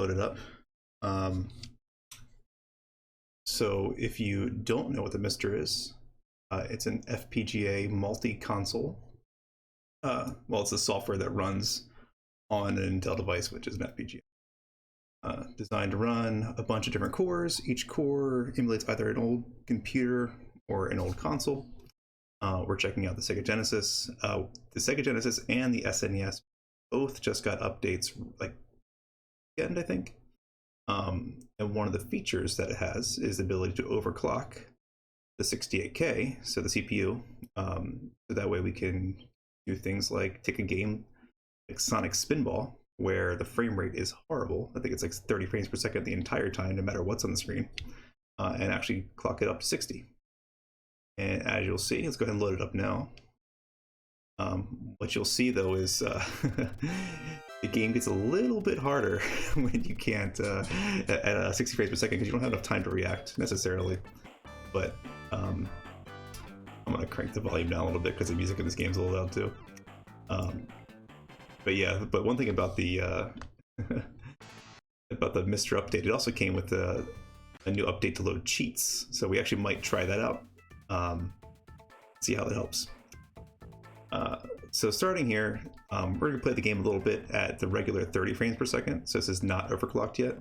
loaded up. So if you don't know what the MiSTer is, it's an FPGA multi-console. Well, it's the software that runs on an Intel device, which is an FPGA. Designed to run a bunch of different cores. Each core emulates either an old computer or an old console. We're checking out the Sega Genesis. The Sega Genesis and the SNES both just got updates like weekend, I think. And one of the features that it has is the ability to overclock the 68K, so the CPU, so that way we can do things like take a game like Sonic Spinball, where the frame rate is horrible. I think it's like 30 frames per second the entire time, no matter what's on the screen, and actually clock it up to 60. And as you'll see, let's go ahead and load it up now. What you'll see though is the game gets a little bit harder when you can't at 60 frames per second, because you don't have enough time to react necessarily. But I'm gonna crank the volume down a little bit because the music in this game is a little loud too. But yeah, but one thing about the MiSTer update, it also came with a new update to load cheats. So we actually might try that out. See how that helps. So starting here, we're gonna play the game a little bit at the regular 30 frames per second. So this is not overclocked yet,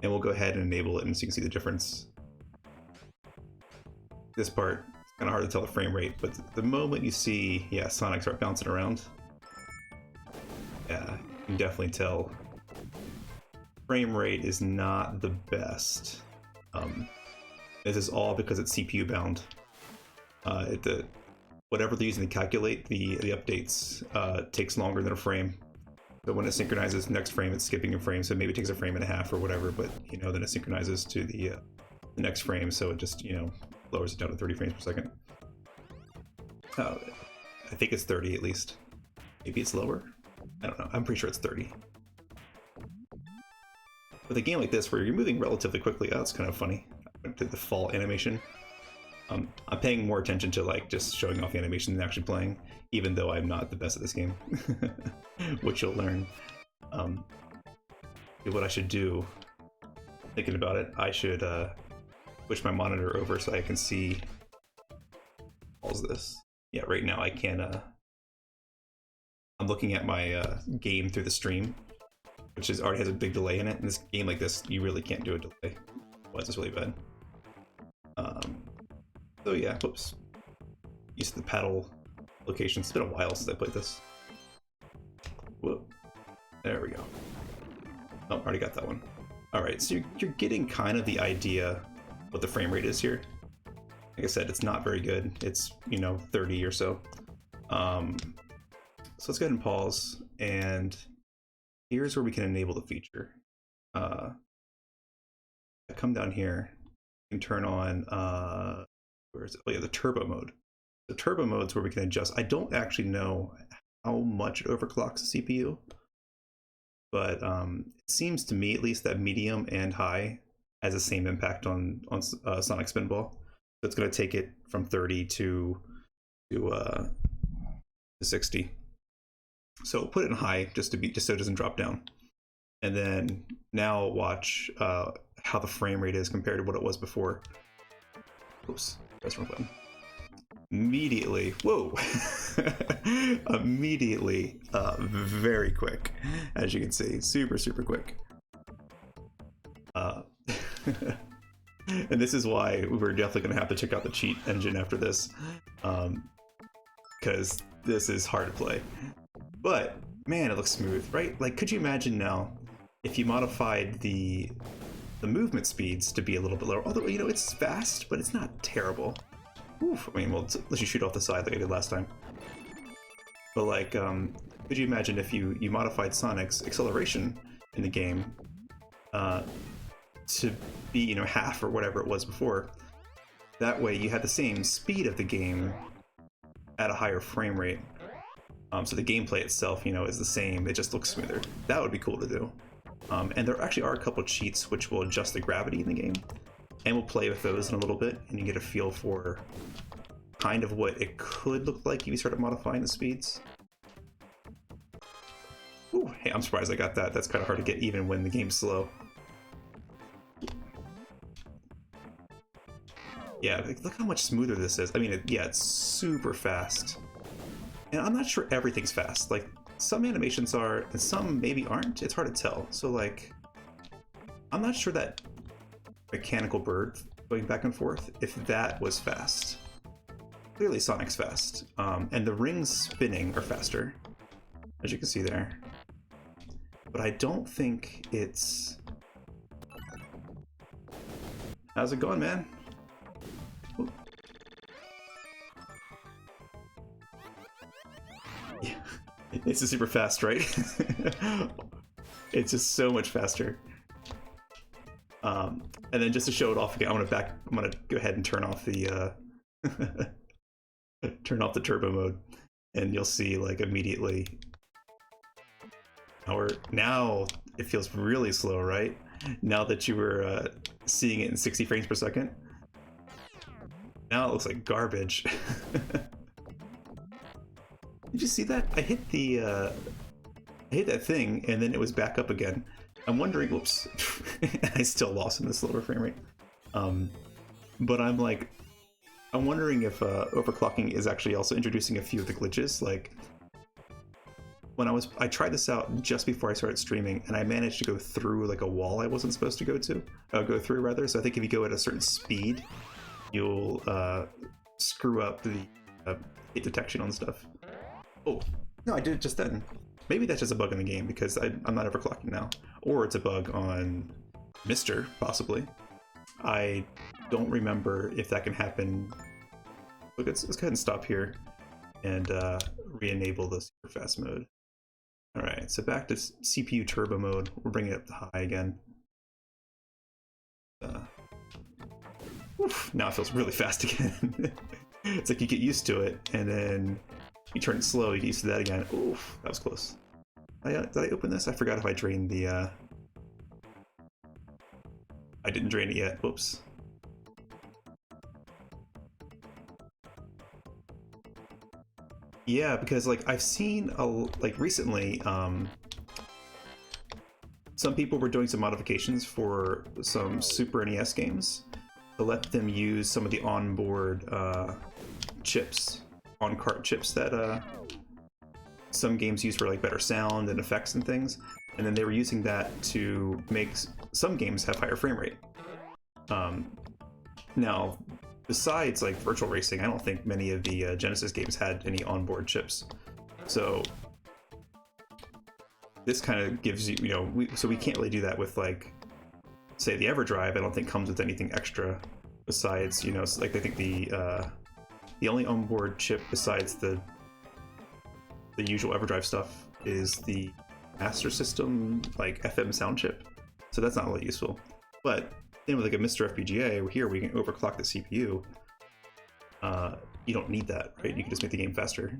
and we'll go ahead and enable it, and so you can see the difference. This part, it's kind of hard to tell the frame rate, but the moment you see, yeah, Sonic start bouncing around, yeah, you can definitely tell frame rate is not the best. This is all because it's CPU bound. Whatever they're using to calculate the updates takes longer than a frame. But when it synchronizes, next frame it's skipping a frame, so maybe it takes a frame and a half or whatever. But you know, then it synchronizes to the next frame, so it just, you know, lowers it down to 30 frames per second. I think it's 30 at least. Maybe it's lower. I don't know. I'm pretty sure it's 30. With a game like this where you're moving relatively quickly, that's kind of funny. I went to the fall animation. I'm paying more attention to like just showing off the animation than actually playing, even though I'm not the best at this game, which you'll learn. What I should do, thinking about it, I should switch my monitor over so I can see all of this. Yeah, right now I can. I'm looking at my game through the stream, which already has a big delay in it. In this game like this, you really can't do a delay. Well, it's really bad. So yeah, whoops. Use the paddle location. It's been a while since I played this. Whoa. There we go. Oh, already got that one. Alright, so you're getting kind of the idea what the frame rate is here. Like I said, it's not very good. It's, you know, 30 or so. So let's go ahead and pause, and here's where we can enable the feature. I come down here and turn on where is it? Oh yeah, the turbo mode. The turbo mode is where we can adjust. I don't actually know how much it overclocks the CPU, but it seems to me at least that medium and high has the same impact on Sonic Spinball. So it's going to take it from 30 to 60. So put it in high just so it doesn't drop down. And then now watch how the frame rate is compared to what it was before. Oops, press wrong button. Immediately, whoa! Immediately, very quick, as you can see, super quick. And this is why we're definitely going to have to check out the cheat engine after this, because this is hard to play. But man, it looks smooth, right? Like, could you imagine now if you modified the movement speeds to be a little bit lower? Although, you know, it's fast, but it's not terrible. Oof, I mean, well, let's just shoot off the side like I did last time. But like, could you imagine if you modified Sonic's acceleration in the game to be, you know, half or whatever it was before? That way you had the same speed of the game at a higher frame rate. So the gameplay itself, you know, is the same. It just looks smoother. That would be cool to do. And there actually are a couple cheats which will adjust the gravity in the game, and we'll play with those in a little bit, and you get a feel for kind of what it could look like if you started modifying the speeds. Ooh, hey, I'm surprised I got that. That's kind of hard to get even when the game's slow. Yeah, like, look how much smoother this is. I mean, yeah, it's super fast. And I'm not sure everything's fast. Like, some animations are, and some maybe aren't. It's hard to tell. So, like, I'm not sure that mechanical bird going back and forth, if that was fast. Clearly Sonic's fast. And the rings spinning are faster, as you can see there. But I don't think it's... How's it going, man? Ooh. Yeah, it's just super fast, right? It's just so much faster. And then just to show it off again, I'm gonna go ahead and turn off the turn off the turbo mode, and you'll see like immediately. Now it feels really slow, right? Now that you were seeing it in 60 frames per second. Now it looks like garbage. Did you see that? I hit that thing, and then it was back up again. I'm wondering, whoops, I still lost in this lower frame rate. But I'm wondering if overclocking is actually also introducing a few of the glitches. Like, when I tried this out just before I started streaming, and I managed to go through like a wall I wasn't supposed to go through rather. So I think if you go at a certain speed, you'll screw up the hit detection on stuff. Oh, no, I did it just then. Maybe that's just a bug in the game because I'm not overclocking now. Or it's a bug on MiSTer, possibly. I don't remember if that can happen. Look, let's go ahead and stop here and re-enable the super fast mode. All right, so back to CPU turbo mode. We're bringing it up to high again. Now it feels really fast again. It's like you get used to it, and then you turn it slow, you get used to that again. Oof, that was close. Did I open this? I forgot if I drained the... I didn't drain it yet. Whoops. Yeah, because like I've seen like recently, some people were doing some modifications for some Super NES games to let them use some of the onboard chips, on-cart chips that some games use for like better sound and effects and things, and then they were using that to make some games have higher frame rate. Now, besides like virtual racing, I don't think many of the Genesis games had any onboard chips. So this kind of gives you, so we can't really do that with like, say the EverDrive. I don't think comes with anything extra besides, like I think the only onboard chip besides the usual EverDrive stuff is the Master System like FM sound chip. So that's not really useful. But then with like a MiSTer FPGA, here we can overclock the CPU. You don't need that, right? You can just make the game faster.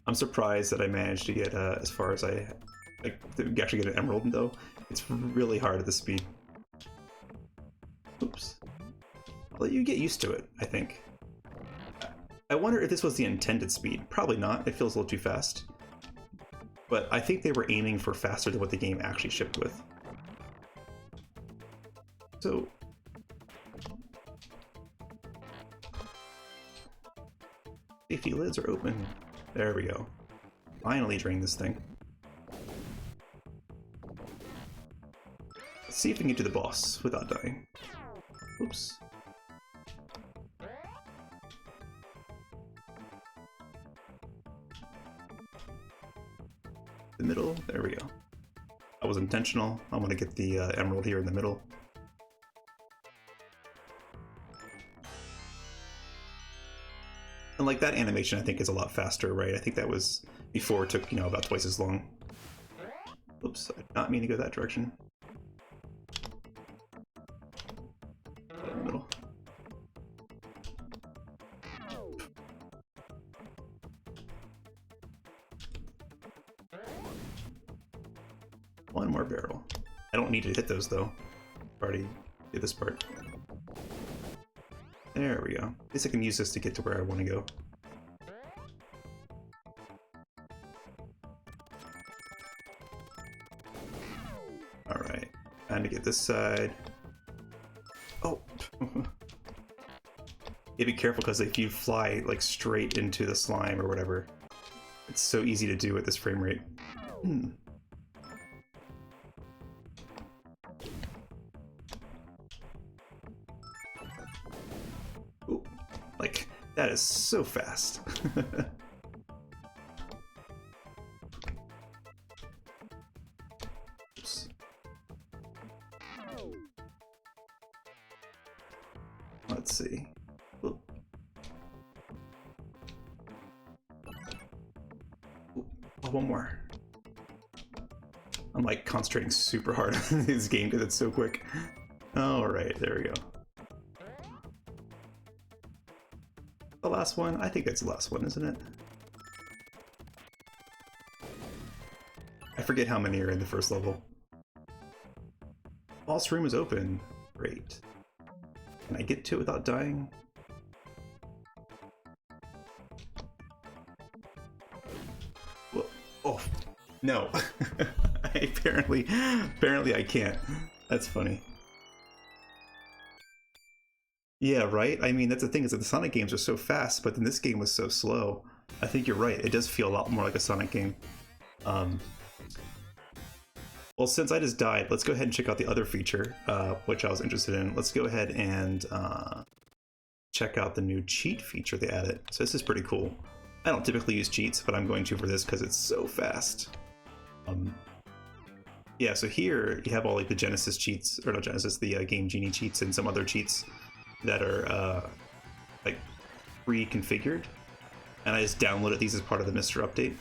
I'm surprised that I managed to get as far as I actually get an emerald, though. It's really hard at this speed. Oops. I'll let you get used to it, I think. I wonder if this was the intended speed. Probably not. It feels a little too fast. But I think they were aiming for faster than what the game actually shipped with. So... safety lids are open. There we go. Finally drain this thing. Let's see if we can get to the boss without dying. Oops. The middle, there we go. That was intentional. I'm gonna get the emerald here in the middle. And like that animation, I think is a lot faster, right? I think that was before it took, about twice as long. Oops, I did not mean to go that direction. In the middle. One more barrel. I don't need to hit those though. Already do this part. There we go. At least I can use this to get to where I want to go. Alright, time to get this side. Oh! Yeah, be careful, because if you fly like straight into the slime or whatever, it's so easy to do at this frame rate. Ooh, like, that is so fast. Oops. Let's see. Ooh. Oh, one more. I'm like concentrating super hard on this game because it's so quick. Alright, there we go. The last one? I think that's the last one, isn't it? I forget how many are in the first level. Boss room is open. Great. Can I get to it without dying? Whoa. Oh, no. apparently I can't. That's funny. Yeah, right? I mean, that's the thing, is that the Sonic games are so fast, but then this game was so slow. I think you're right. It does feel a lot more like a Sonic game. Well, since I just died, let's go ahead and check out the other feature, which I was interested in. Let's go ahead and check out the new cheat feature they added. So this is pretty cool. I don't typically use cheats, but I'm going to for this because it's so fast. Yeah, so here you have all like the Genesis cheats, or not Genesis, the Game Genie cheats and some other cheats that are like pre-configured. And I just downloaded these as part of the MiSTer update.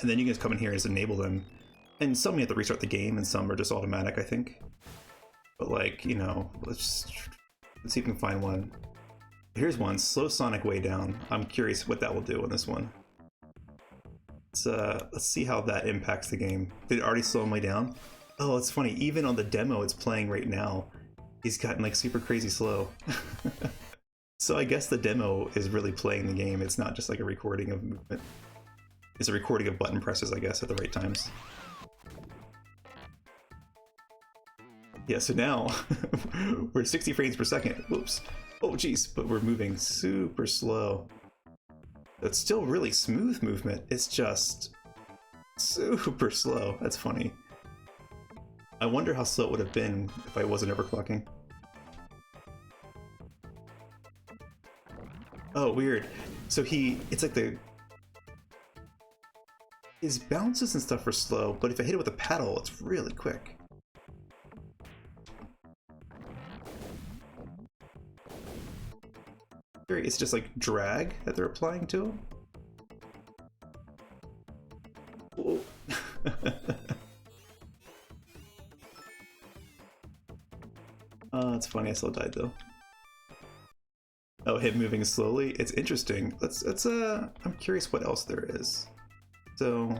And then you can just come in here and just enable them. And some you have to restart the game, and some are just automatic, I think. But like, you know, let's see if we can find one. Here's one, slow Sonic way down. I'm curious what that will do on this one. Let's see how that impacts the game. Did it already slow him way down? Oh, it's funny, even on the demo it's playing right now, he's gotten like super crazy slow. So I guess the demo is really playing the game. It's not just like a recording of movement. It's a recording of button presses, I guess, at the right times. Yeah, so now we're at 60 frames per second. Whoops. Oh, geez, but we're moving super slow. It's still really smooth movement. It's just super slow. That's funny. I wonder how slow it would have been if I wasn't overclocking. Oh, weird. So it's like his bounces and stuff are slow, but if I hit it with a paddle, it's really quick. It's just like drag that they're applying to him. Oh. It's funny, I still died though. Oh, him moving slowly? It's interesting. I'm curious what else there is. So,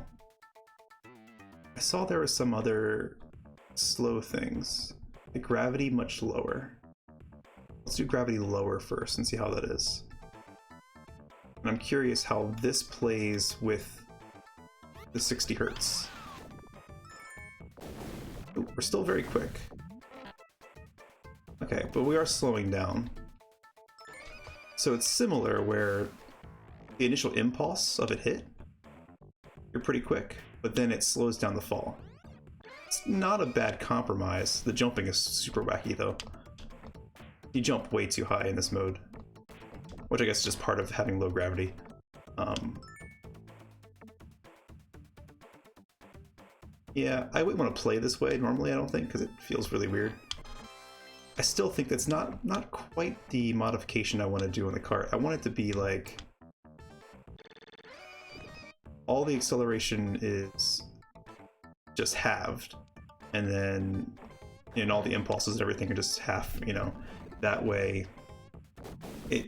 I saw there were some other slow things. The gravity much lower. Let's do gravity lower first and see how that is. And I'm curious how this plays with the 60 hertz. Ooh, we're still very quick. Okay, but we are slowing down. So it's similar where the initial impulse of a hit, you're pretty quick, but then it slows down the fall. It's not a bad compromise. The jumping is super wacky though. You jump way too high in this mode, which I guess is just part of having low gravity. Yeah, I wouldn't want to play this way normally, I don't think, because it feels really weird. I still think that's not quite the modification I want to do on the cart. I want it to be like all the acceleration is just halved, and then all the impulses and everything are just half, That way, it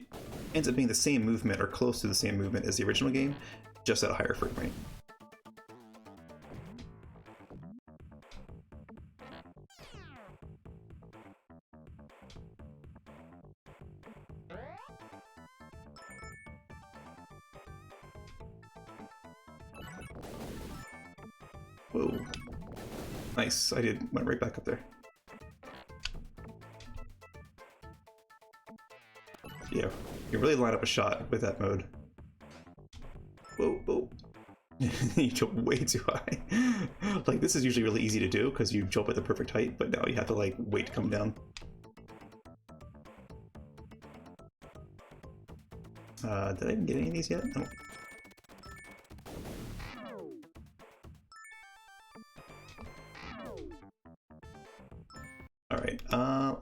ends up being the same movement or close to the same movement as the original game, just at a higher frame rate. Whoa. Nice. Went right back up there. Yeah, you really line up a shot with that mode. Whoa, whoa. You jump way too high. Like, this is usually really easy to do because you jump at the perfect height, but now you have to, like, wait to come down. Did I even get any of these yet? No. Alright,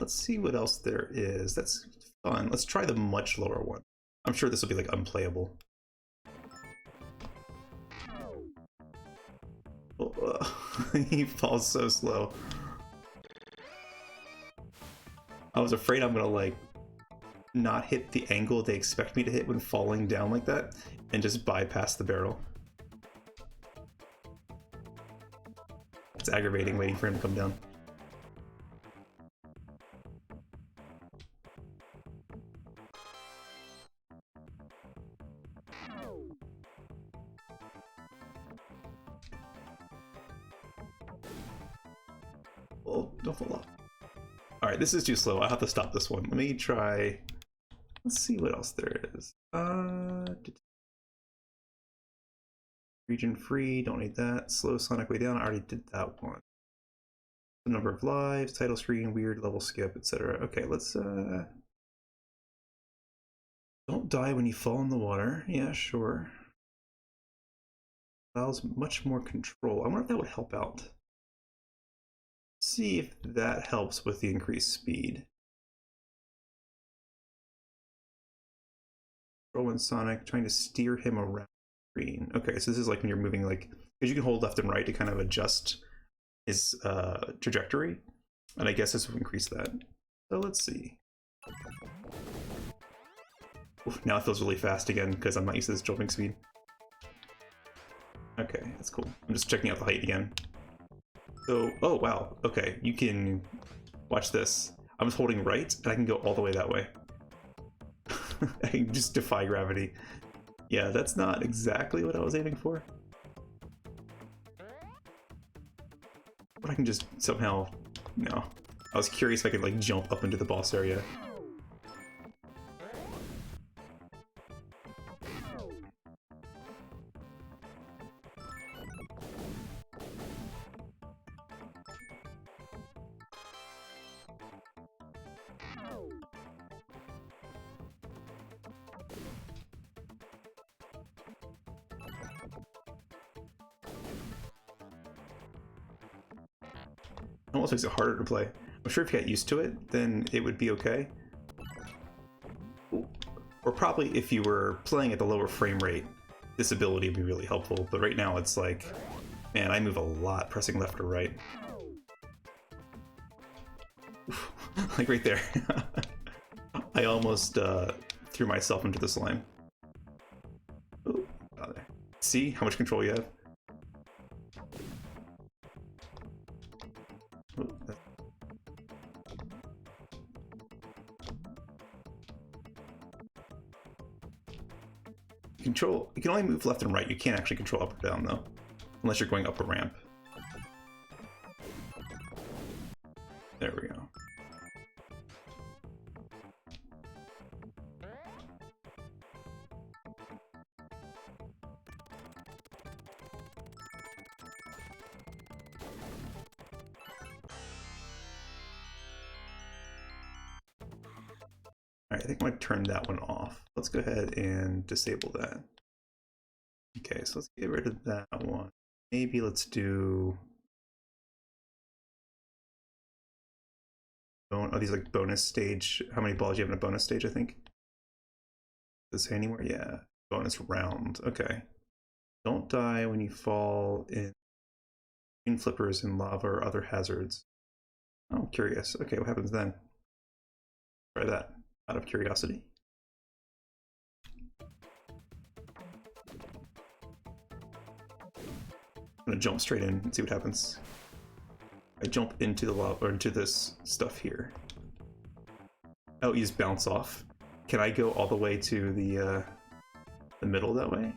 let's see what else there is. That's fun. Let's try the much lower one. I'm sure this will be, like, unplayable. He falls so slow. I was afraid I'm gonna like not hit the angle they expect me to hit when falling down like that and just bypass the barrel. It's aggravating waiting for him to come down. Oh, don't fall off. Alright, this is too slow. I'll have to stop this one. Let me try... Let's see what else there is. Region free, don't need that. Slow Sonic way down, I already did that one. The number of lives, title screen, weird level skip, etc. Okay, let's don't die when you fall in the water. Yeah, sure. Allows much more control. I wonder if that would help out. See if that helps with the increased speed. Controlling Sonic, trying to steer him around the screen. Okay, so this is like when you're moving, like, because you can hold left and right to kind of adjust his trajectory, and I guess this will increase that. So let's see. Oof, now it feels really fast again because I'm not used to this jumping speed. Okay, that's cool. I'm just checking out the height again. So, oh wow, okay, you can watch this. I was holding right, and I can go all the way that way. I can just defy gravity. Yeah, that's not exactly what I was aiming for. But I can just somehow, no. I was curious if I could like jump up into the boss area. Almost makes it harder to play. I'm sure if you got used to it, then it would be okay. Or probably if you were playing at the lower frame rate, this ability would be really helpful. But right now it's like, man, I move a lot pressing left or right. Like right there. I almost threw myself into the slime. Ooh, oh, there. See how much control you have? You can only move left and right. You can't actually control up or down though, unless you're going up a ramp. There we go. Alright, I think I'm going to turn that one off. Let's go ahead and disable that. Okay, so let's get rid of that one. Maybe let's do... Oh, these like bonus stage. How many balls do you have in a bonus stage, I think? Does it say anywhere? Yeah. Bonus round. Okay. Don't die when you fall in green flippers in lava or other hazards. Oh, curious. Okay, what happens then? Try that out of curiosity. I'm gonna jump straight in and see what happens. I jump into the lava, or into this stuff here. Oh, you just bounce off. Can I go all the way to the middle that way?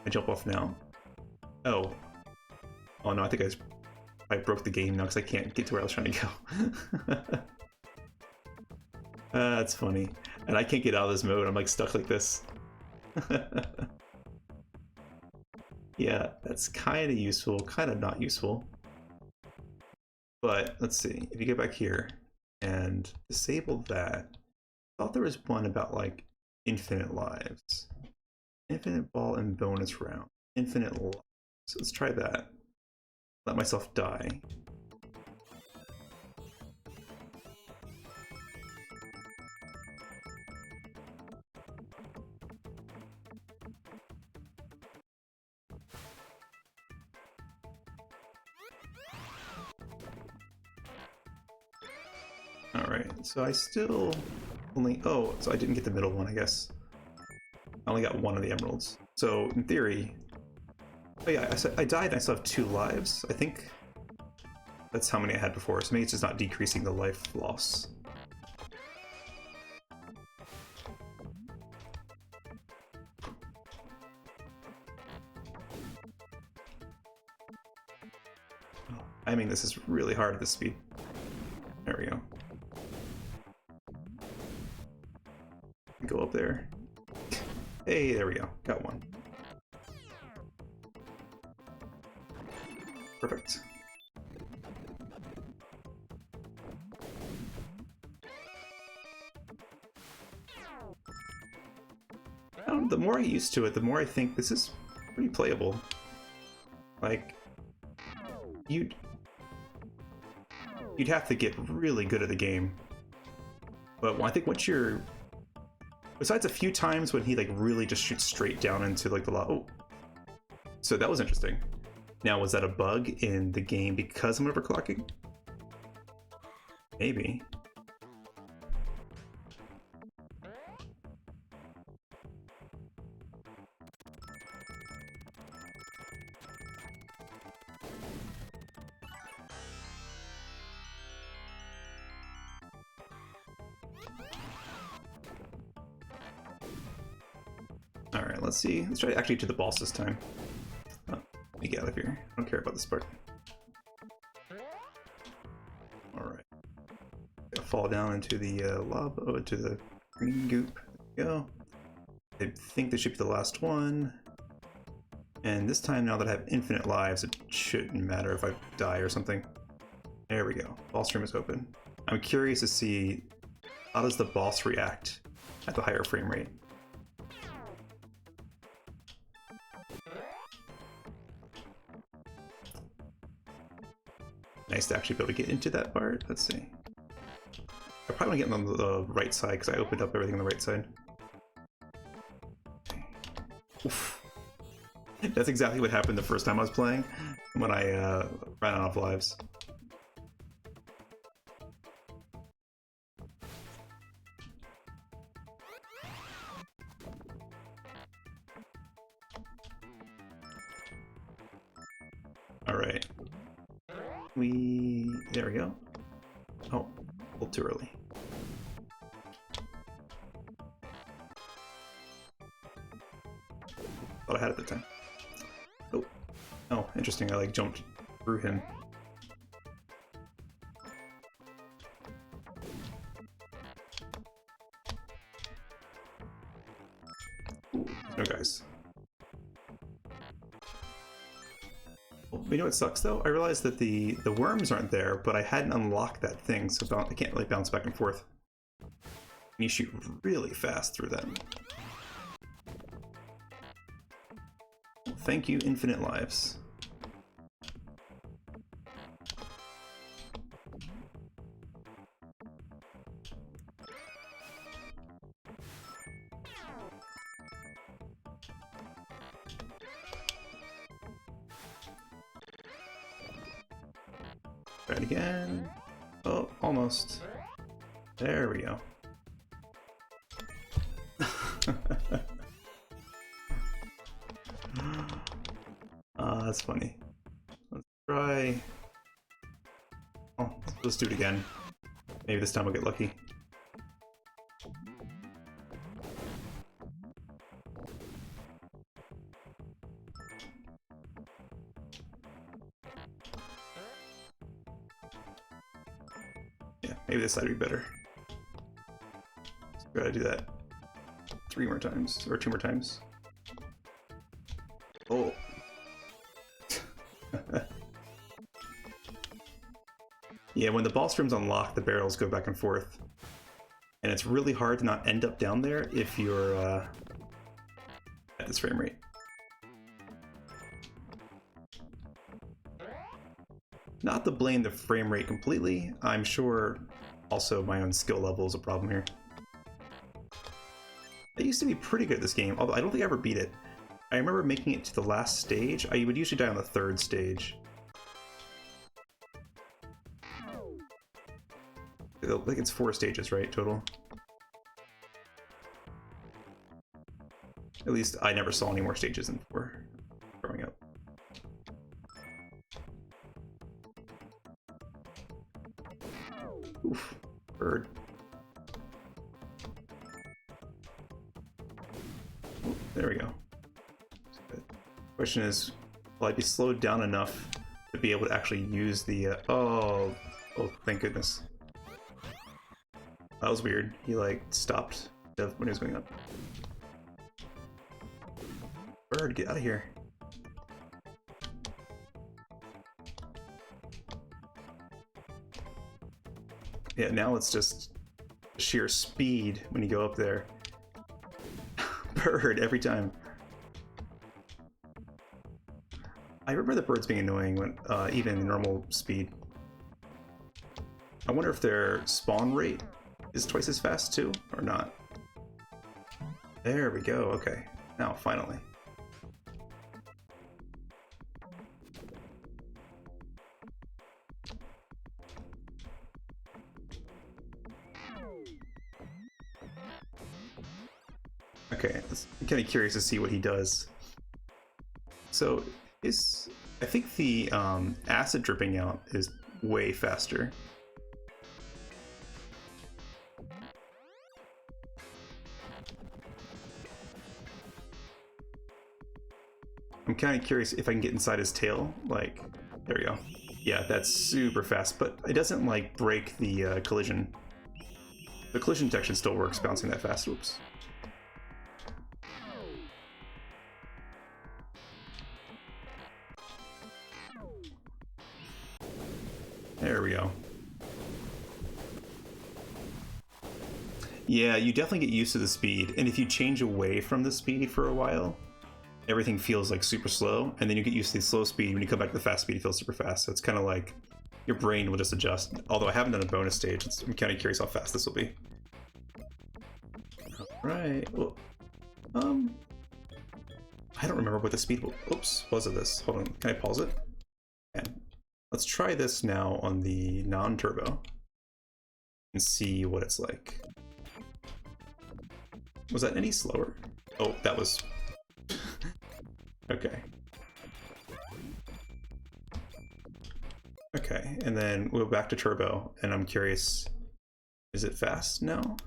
I jump off now. Oh. Oh no, I think I broke the game now because I can't get to where I was trying to go. That's funny. And I can't get out of this mode. I'm like stuck like this. Yeah, that's kind of useful, kind of not useful. But let's see. If you get back here and disable that, I thought there was one about like infinite lives. Infinite ball and bonus round. Infinite lives. So let's try that. Let myself die. Alright, so I still only... Oh, so I didn't get the middle one, I guess. I only got one of the emeralds. So, in theory... Oh yeah, I died and I still have 2 lives. I think that's how many I had before, so maybe it's just not decreasing the life loss. I mean, this is really hard at this speed. There we go. Go up there. Hey, there we go. Got one. Perfect. The more I get used to it, the more I think this is pretty playable. Like, you'd have to get really good at the game. But I think once you're... Besides a few times when he like really just shoots straight down into like the lava. Oh. So that was interesting. Now, was that a bug in the game because I'm overclocking? Maybe. Alright, let's see. Let's try actually to the boss this time. Oh, let me get out of here. I don't care about this part. Alright. Gotta fall down into the lava, into the green goop. There we go. I think this should be the last one. And this time, now that I have infinite lives, it shouldn't matter if I die or something. There we go. Boss room is open. I'm curious to see how does the boss react at the higher frame rate. Nice to actually be able to get into that part. Let's see. I probably want to get on the right side because I opened up everything on the right side. Oof. That's exactly what happened the first time I was playing when I ran out of lives. Alright. There we go. Oh, a little too early. Thought I had it at the time. Oh. Oh, interesting. I like jumped through him. Ooh, no guys. You know what sucks though? I realized that the worms aren't there, but I hadn't unlocked that thing, so I can't really bounce back and forth. And you shoot really fast through them. Well, thank you, infinite lives. Try it again. Oh, almost. There we go. That's funny. Let's try... Oh, let's do it again. Maybe this time I'll get lucky. Maybe this side would be better. So gotta do that 3 more times, or 2 more times. Oh. Yeah, when the boss room's unlocked, the barrels go back and forth. And it's really hard to not end up down there if you're at this frame rate. Not to blame the frame rate completely, I'm sure also my own skill level is a problem here. I used to be pretty good at this game, although I don't think I ever beat it. I remember making it to the last stage. I would usually die on the 3rd stage. I think it's 4 stages, right, total? At least I never saw any more stages than 4 growing up. Oof, bird. Oh, there we go. Question is, will I be slowed down enough to be able to actually use the, oh, thank goodness. That was weird. He, like, stopped when he was going up. Bird, get out of here. Yeah, now it's just sheer speed when you go up there. Bird, every time. I remember the birds being annoying when even normal speed. I wonder if their spawn rate is twice as fast too, or not. There we go, okay. Now, finally. Okay, I'm kind of curious to see what he does. So, I think the acid dripping out is way faster. I'm kind of curious if I can get inside his tail. Like, there we go. Yeah, that's super fast, but it doesn't like break the collision. The collision detection still works bouncing that fast. Oops. There we go. Yeah, you definitely get used to the speed, and if you change away from the speed for a while, everything feels like super slow, and then you get used to the slow speed. When you come back to the fast speed, it feels super fast. So it's kind of like your brain will just adjust. Although I haven't done a bonus stage, I'm kind of curious how fast this will be. All right. Well, I don't remember what the speed was of this. Hold on. Can I pause it? And let's try this now on the non-turbo and see what it's like. Was that any slower? Oh, that was... Okay. Okay, and then we'll go back to turbo, and I'm curious, is it fast now?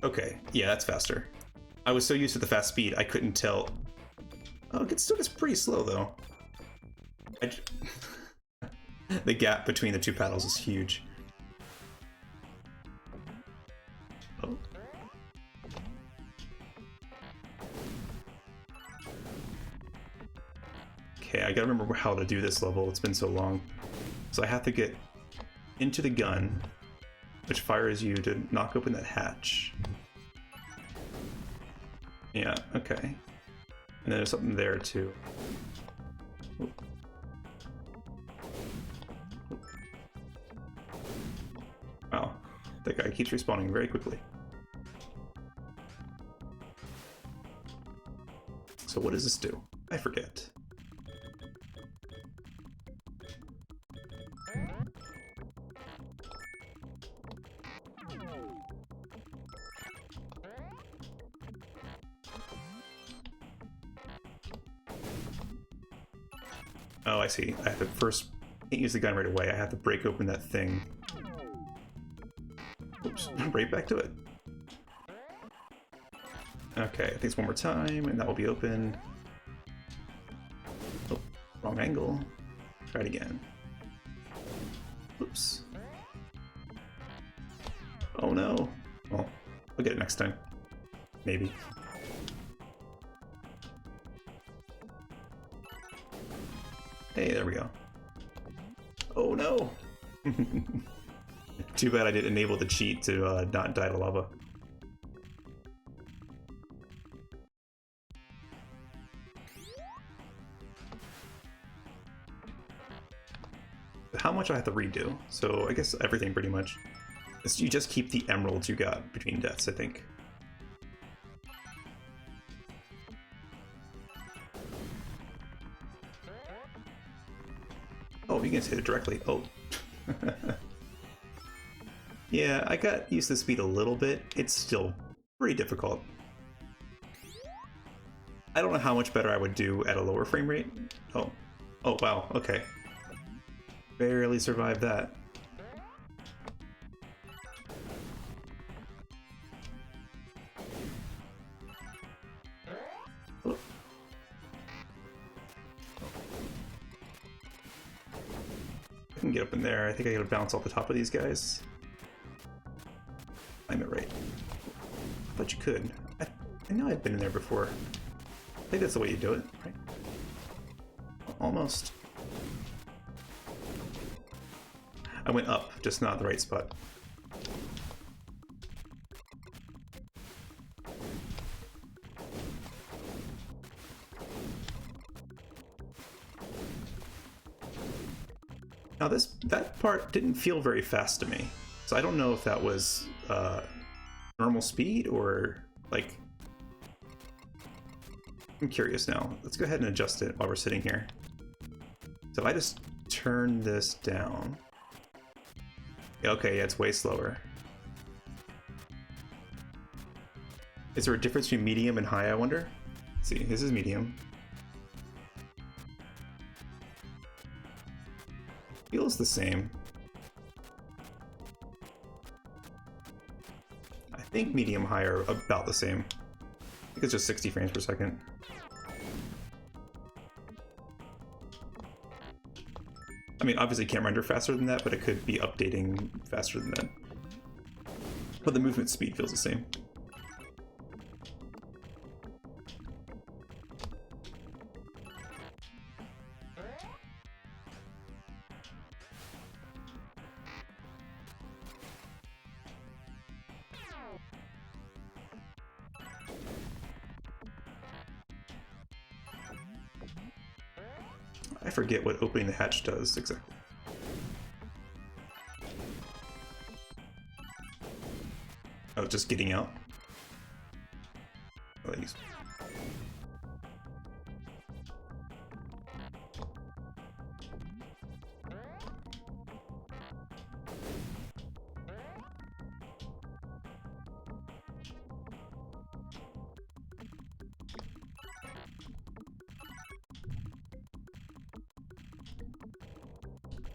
Okay, yeah, that's faster. I was so used to the fast speed, I couldn't tell. Oh, it still gets pretty slow, though. The gap between the two paddles is huge. Oh. Okay, I gotta remember how to do this level. It's been so long. So I have to get into the gun, which fires you to knock open that hatch. Yeah, okay. And then there's something there too. Oop. Wow, that guy keeps respawning very quickly. So what does this do? I forget. Oh, I see. I have to first can't use the gun right away. I have to break open that thing. Oops, right back to it. Okay, I think it's one more time, and that will be open. Oh, wrong angle. Try it again. Oops. Oh no. Well, we'll get it next time. Maybe. Hey, there we go. Oh no! Too bad I didn't enable the cheat to not die to lava. How much I have to redo? So I guess everything pretty much. You just keep the emeralds you got between deaths, I think. Oh, you can hit it directly. Oh. Yeah, I got used to speed a little bit. It's still pretty difficult. I don't know how much better I would do at a lower frame rate. Oh. Oh, wow. Okay. Barely survived that. Oh. I can get up in there. I think I gotta bounce off the top of these guys. I'm it right. I thought you could. I know I've been in there before. I think that's the way you do it, right? Almost. I went up, just not the right spot. Now that part didn't feel very fast to me, so I don't know if that was normal speed or like. I'm curious now. Let's go ahead and adjust it while we're sitting here. So I just turn this down. Okay, yeah, it's way slower. Is there a difference between medium and high, I wonder? Let's see, this is medium. Feels the same. I think medium high are about the same. I think it's just 60 frames per second. I mean, obviously it can't render faster than that, but it could be updating faster than that. But the movement speed feels the same. I forget what opening the hatch does exactly. Oh, just getting out? Oh,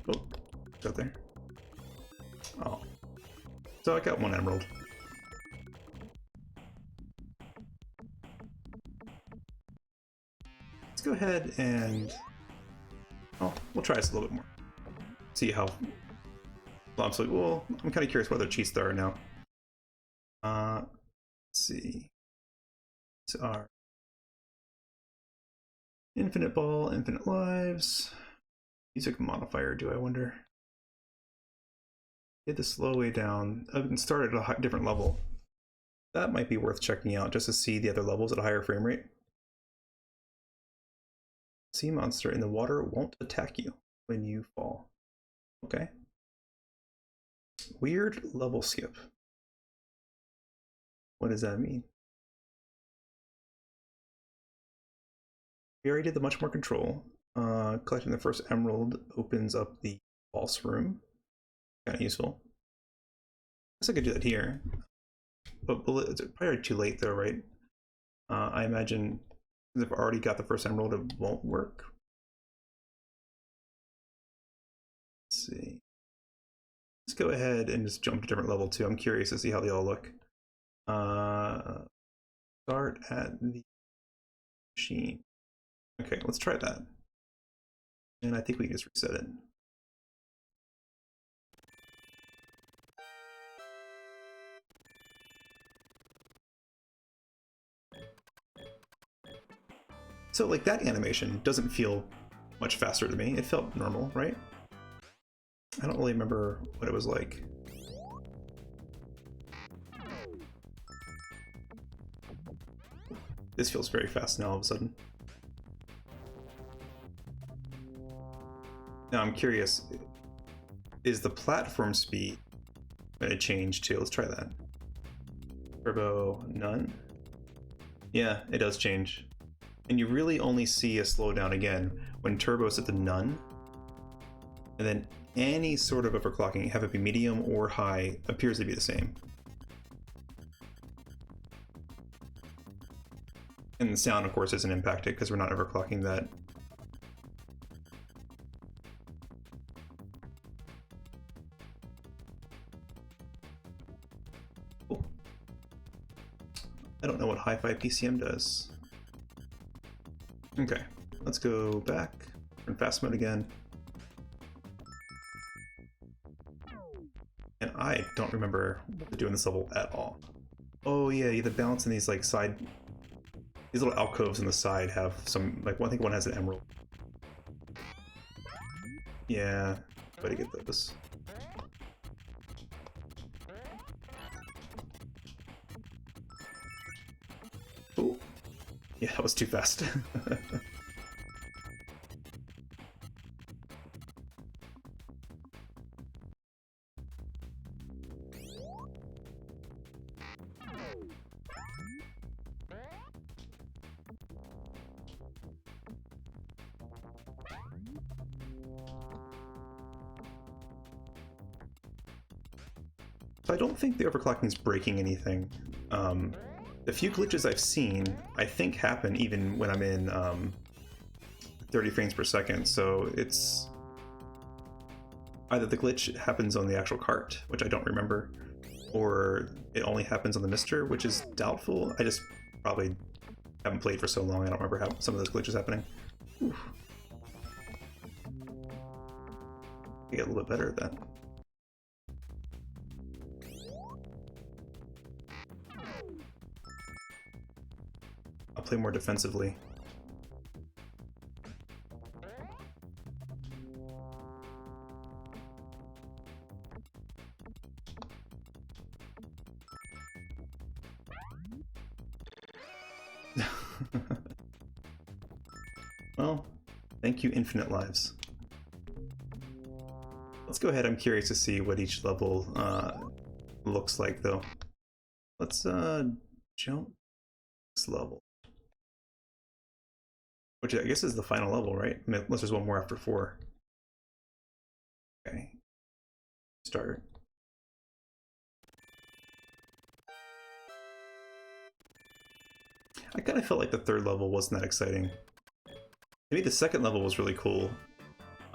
oh, it's out there. Oh. So I got one emerald. Let's go ahead and... Oh, we'll try this a little bit more. See how... Well, I'm kind of curious what other cheats there are now. Let's see. These are... Infinite ball, infinite lives... Music modifier, do I wonder? Hit the slow way down. I can start at a different level. That might be worth checking out just to see the other levels at a higher frame rate. Sea monster in the water won't attack you when you fall. Okay. Weird level skip. What does that mean? We already did the much more control. Collecting the first emerald opens up the false room. Kind of useful. I guess I could do that here. But it's probably too late though, right? I imagine if I've already got the first emerald, it won't work. Let's see. Let's go ahead and just jump to a different level too. I'm curious to see how they all look. Start at the machine. Okay, let's try that. And I think we can just reset it. So like that animation doesn't feel much faster to me. It felt normal, right? I don't really remember what it was like. This feels very fast now all of a sudden. Now I'm curious, is the platform speed going to change too? Let's try that. Turbo, none? Yeah, it does change. And you really only see a slowdown again when turbo's at the none. And then any sort of overclocking, have it be medium or high, appears to be the same. And the sound, of course, isn't impacted because we're not overclocking that. Cool. I don't know what Hi-Fi PCM does. Okay, let's go back. We're in fast mode again. And I don't remember what to do in this level at all. Oh yeah, you have to balance in these like side... These little alcoves in the side have some, like, I think one has an emerald. Yeah, way to get those. Ooh. Yeah, that was too fast. So I don't think the overclocking is breaking anything. The few glitches I've seen, I think happen even when I'm in 30 frames per second, so it's either the glitch happens on the actual cart, which I don't remember, or it only happens on the MiSTer, which is doubtful. I just probably haven't played for so long, I don't remember how some of those glitches happening. Oof. I get a little bit better at that. I'll play more defensively. Well, thank you, Infinite Lives. Let's go ahead, I'm curious to see what each level looks like, though. Let's jump this level. Which I guess is the final level, right? I mean, unless there's one more after 4. Okay. Start. I kind of felt like the 3rd level wasn't that exciting. Maybe the 2nd level was really cool.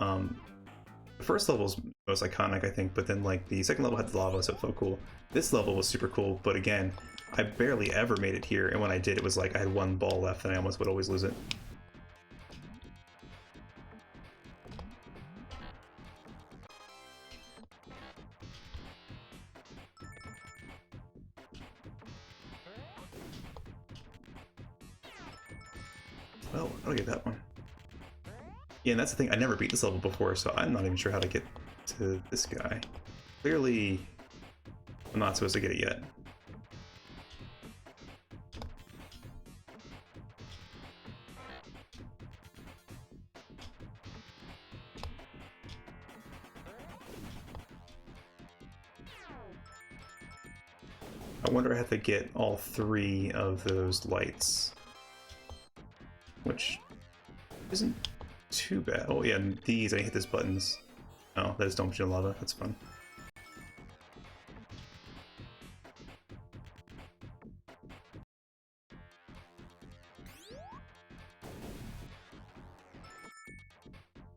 The 1st level was most iconic, I think, but then like the 2nd level had the lava, so it felt cool. This level was super cool, but again, I barely ever made it here, and when I did, it was like I had 1 ball left and I almost would always lose it. Oh, I'll get that one. Yeah, and that's the thing, I never beat this level before, so I'm not even sure how to get to this guy. Clearly, I'm not supposed to get it yet. I wonder if I have to get all 3 of those lights. Which isn't too bad. Oh yeah, and these, I hit these buttons. Oh, that is don't shoot lava, that's fun.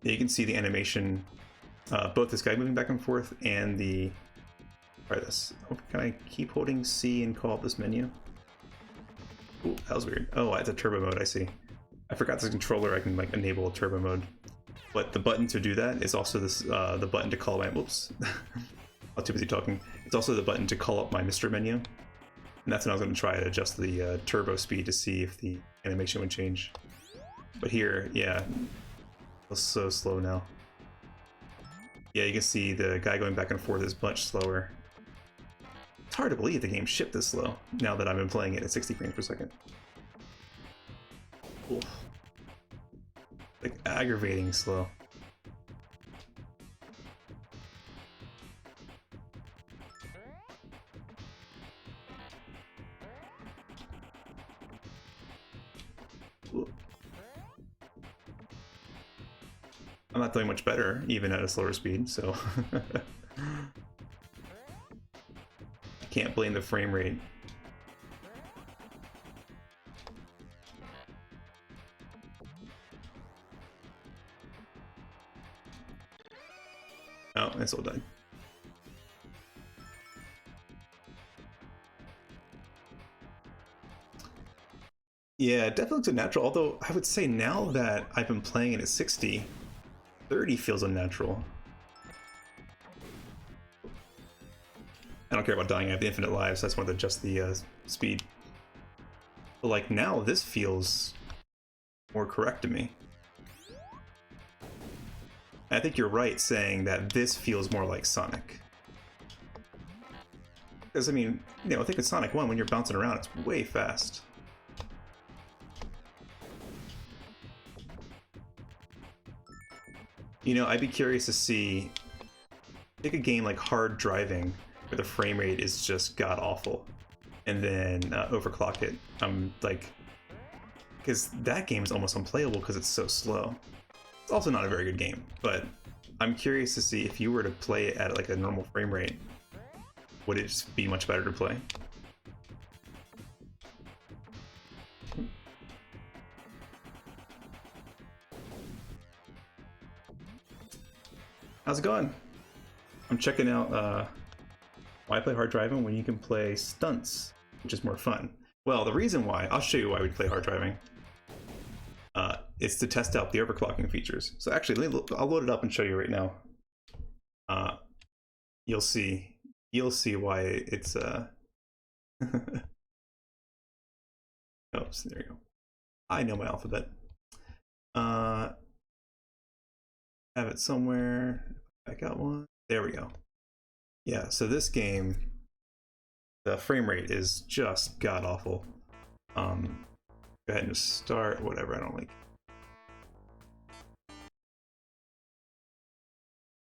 Yeah, you can see the animation, both this guy moving back and forth and the... Try this. Oh, can I keep holding C and call up this menu? Ooh, that was weird. Oh, it's a turbo mode, I see. I forgot this controller, I can like enable a turbo mode. But the button to do that is also this the button to call up my... Whoops. I'm too busy talking. It's also the button to call up my MiSTer menu. And that's when I was going to try to adjust the turbo speed to see if the animation would change. But here, yeah, it's so slow now. Yeah, you can see the guy going back and forth is much slower. It's hard to believe the game shipped this slow now that I've been playing it at 60 frames per second. Oof. Like aggravating slow. Ooh. I'm not doing much better, even at a slower speed, so... Can't blame the frame rate. Oh, it's all done. Yeah, it definitely looks unnatural, although I would say now that I've been playing it at 60, 30 feels unnatural. I don't care about dying, I have infinite lives, so I just want to adjust the speed. But like now, this feels more correct to me. I think you're right saying that this feels more like Sonic. Because, I mean, you know, I think in Sonic 1, when you're bouncing around, it's way fast. You know, I'd be curious to see, take a game like Hard Driving, where the frame rate is just god-awful, and then overclock it. Like, because that game is almost unplayable because it's so slow. It's also not a very good game, but I'm curious to see if you were to play it at like a normal frame rate, would it just be much better to play? How's it going? I'm checking out why play Hard Driving when you can play Stunts, which is more fun. Well, the reason why, I'll show you why we'd play Hard Driving. It's to test out the overclocking features. So actually, I'll load it up and show you right now. You'll see why it's oops, there you go. I know my alphabet. Have it somewhere. I got one. There we go. Yeah, so this game, the frame rate is just god awful. Go ahead and just start, whatever, I don't like.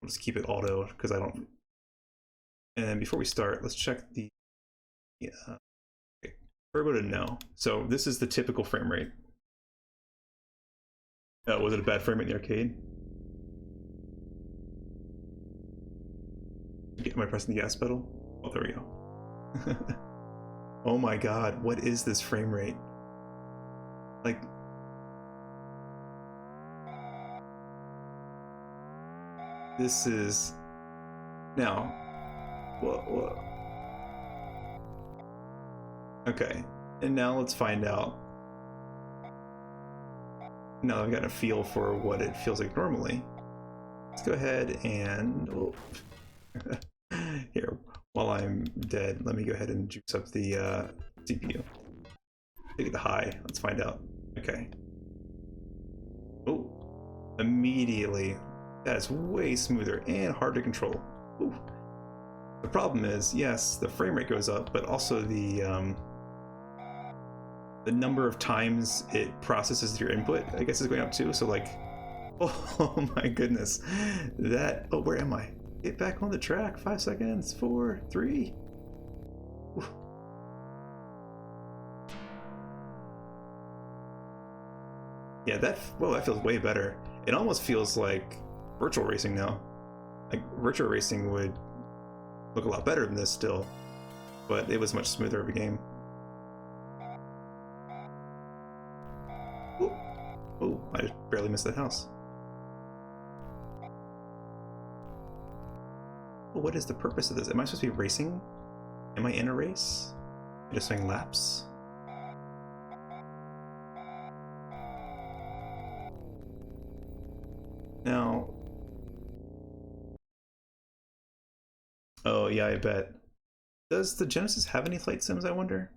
I'll just keep it auto because I don't. And then before we start, let's check the okay. Turbo to no. So this is the typical frame rate. Was it a bad frame rate in the arcade? Am I pressing the gas pedal? Oh, there we go. Oh my god, what is this frame rate? Like, this is now. Whoa. Okay, and now let's find out. Now I've got a feel for what it feels like normally. Let's go ahead and here, while I'm dead, let me go ahead and juice up the CPU. Take it to high. Let's find out. Okay. Oh, immediately. That is way smoother and hard to control. Ooh. The problem is, yes, the frame rate goes up, but also the number of times it processes your input, I guess, is going up too. So like, oh my goodness, that. Oh, where am I? Get back on the track. 5 seconds. 4, 3. Ooh. Yeah, that feels way better. It almost feels like virtual racing now. Like virtual racing would look a lot better than this still, but it was much smoother of a game. Oh, I just barely missed that house. Well, what is the purpose of this? Am I supposed to be racing? Am I in a race? Am I just doing laps? Now, oh yeah, I bet. Does the Genesis have any flight sims, I wonder?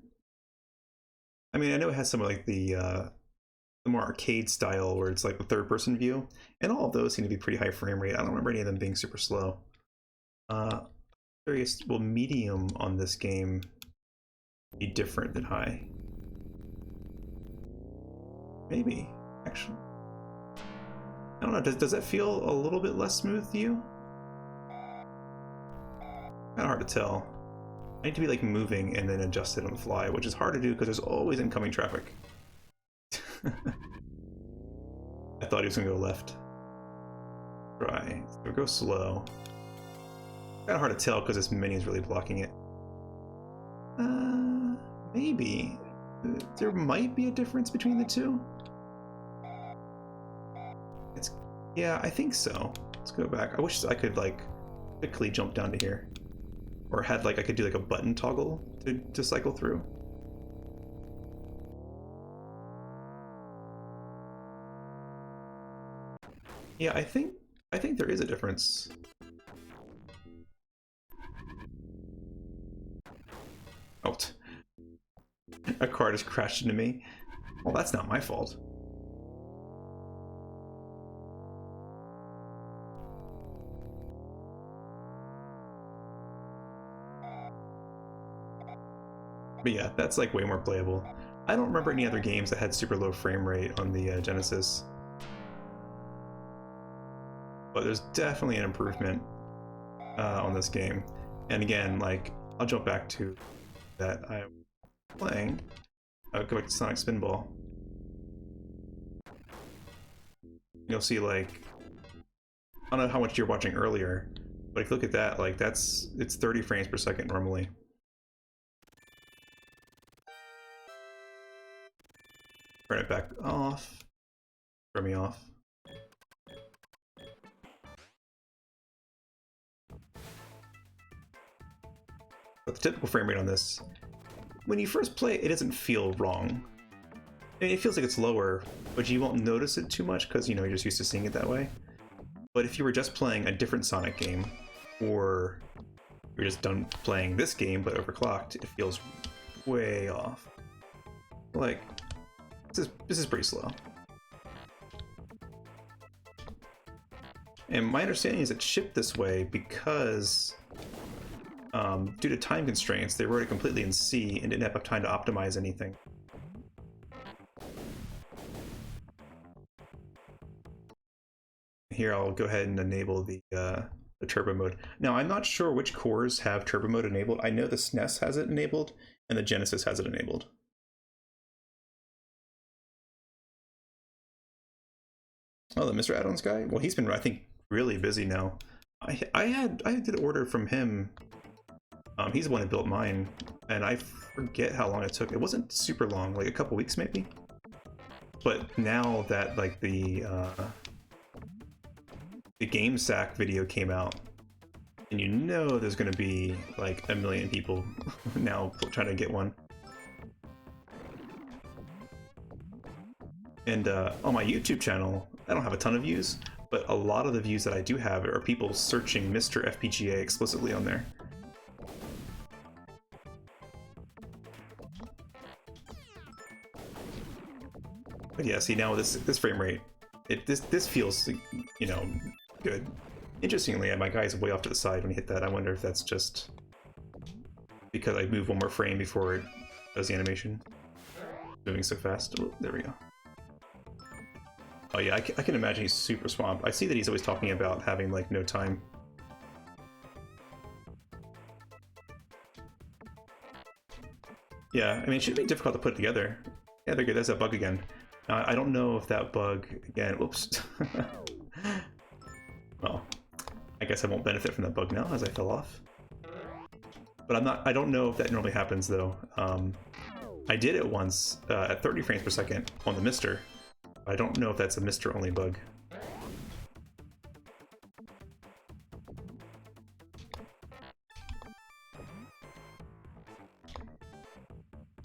I mean, I know it has some of like the the more arcade style where it's like the third person view, and all of those seem to be pretty high frame rate. I don't remember any of them being super slow. Curious, will medium on this game be different than high? Maybe, actually. I don't know, does that feel a little bit less smooth to you? Kind of hard to tell. I need to be like moving and then adjust it on the fly, which is hard to do because there's always incoming traffic. I thought he was gonna go left. Try. So go slow. Kind of hard to tell because this mini is really blocking it. Maybe. There might be a difference between the two. Yeah, I think so. Let's go back. I wish I could like quickly jump down to here. Or had like I could do like a button toggle to cycle through. Yeah, I think there is a difference. Oh, a car just crashed into me. Well, that's not my fault. But yeah, that's like way more playable. I don't remember any other games that had super low frame rate on the Genesis. But there's definitely an improvement on this game. And again, like, I'll jump back to that I'm playing. I'll go back to Sonic Spinball. You'll see, like, I don't know how much you're watching earlier, but if you look at that, like, it's 30 frames per second normally. Turn it back off. Turn me off. But the typical frame rate on this, when you first play it, it doesn't feel wrong. I mean, it feels like it's lower, but you won't notice it too much because, you know, you're just used to seeing it that way. But if you were just playing a different Sonic game, or you're just done playing this game but overclocked, it feels way off. Like, this is pretty slow. And my understanding is it shipped this way because due to time constraints, they wrote it completely in C and didn't have time to optimize anything. Here, I'll go ahead and enable the turbo mode. Now, I'm not sure which cores have turbo mode enabled. I know the SNES has it enabled, and the Genesis has it enabled. Oh, the Mr. Add-ons guy? Well, he's been, I think, really busy now. I did order from him. He's the one who built mine, and I forget how long it took. It wasn't super long, like a couple weeks maybe. But now that like the GameSack video came out, and you know there's going to be like 1 million people now trying to get one. And on my YouTube channel, I don't have a ton of views, but a lot of the views that I do have are people searching MiSTer FPGA explicitly on there. But yeah, see now this frame rate, this feels, you know, good. Interestingly, my guy's way off to the side when he hit that. I wonder if that's just because I move one more frame before it does the animation. Moving so fast. Oh, there we go. Oh yeah, I can imagine he's super swamped. I see that he's always talking about having like no time. Yeah, I mean, it should be difficult to put together. Yeah, they're good. There's that bug again. I don't know if that bug again. Whoops. Well, I guess I won't benefit from that bug now as I fell off. But I don't know if that normally happens though. I did it once at 30 frames per second on the MiSTer. I don't know if that's a MiSTer only bug.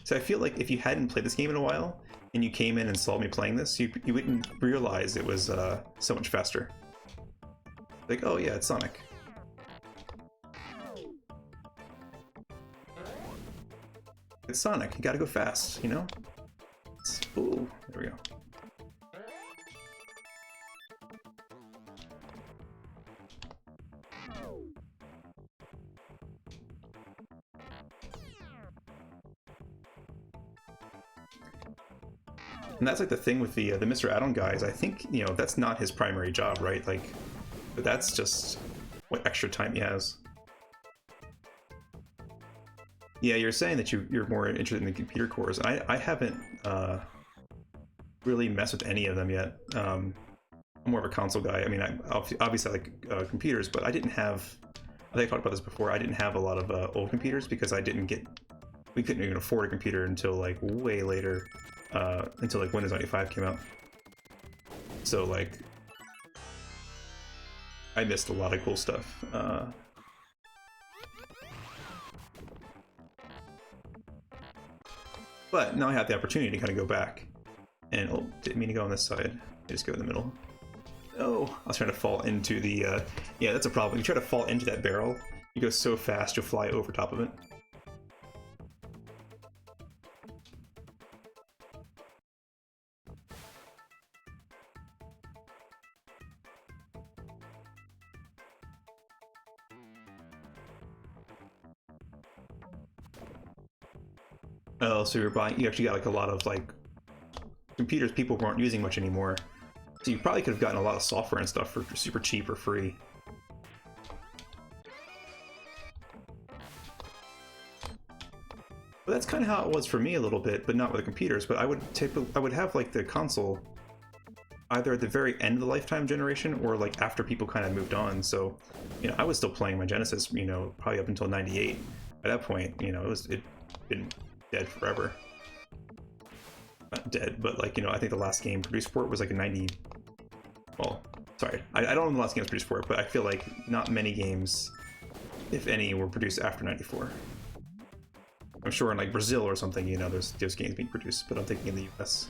So I feel like if you hadn't played this game in a while, and you came in and saw me playing this, you wouldn't realize it was so much faster. Like, oh yeah, it's Sonic. It's Sonic, you gotta go fast, you know? Ooh, there we go. And that's like the thing with the Mr. Addon guys. I think, you know, that's not his primary job, right? Like, but that's just what extra time he has. Yeah, you're saying that you're more interested in the computer cores. I haven't really messed with any of them yet. I'm more of a console guy. I mean, I obviously like computers, but I didn't have. I think I talked about this before. I didn't have a lot of old computers because we couldn't even afford a computer until like way later, until like Windows 95 came out. So like, I missed a lot of cool stuff. But now I have the opportunity to kind of go back. And, oh, didn't mean to go on this side. I just go in the middle. Oh, I was trying to fall into the, yeah, that's a problem. You try to fall into that barrel, you go so fast, you'll fly over top of it. Oh, so you actually got like a lot of like computers people weren't using much anymore. So you probably could have gotten a lot of software and stuff for super cheap or free. But that's kind of how it was for me a little bit, but not with the computers. But I would have like the console either at the very end of the lifetime generation or like after people kind of moved on. So, you know, I was still playing my Genesis, you know, probably up until '98. At that point, you know, it'd been dead forever. Not dead, but like, you know, I think the last game produced for it was like a 90. Well, sorry, I don't know the last games produced for it, but I feel like not many games, if any, were produced after '94. I'm sure in like Brazil or something, you know, there's games being produced, but I'm thinking in the US.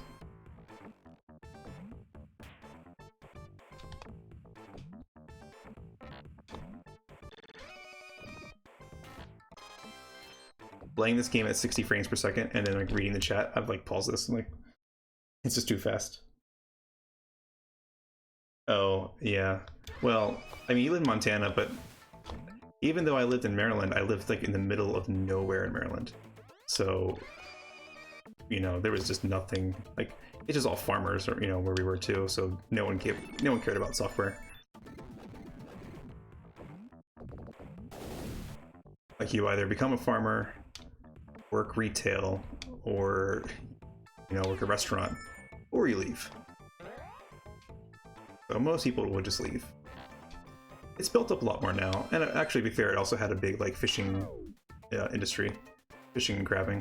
Playing this game at 60 frames per second and then like reading the chat, I've like paused this and like, it's just too fast. Oh, yeah. Well, I mean, you live in Montana, but even though I lived in Maryland, I lived like in the middle of nowhere in Maryland. So, you know, there was just nothing, like, it's just all farmers, or, you know, where we were too, so no one cared about software. Like, you either become a farmer, work retail, or, you know, work a restaurant, or you leave. So most people would just leave. It's built up a lot more now, and actually, to be fair, it also had a big like fishing industry, fishing and crabbing.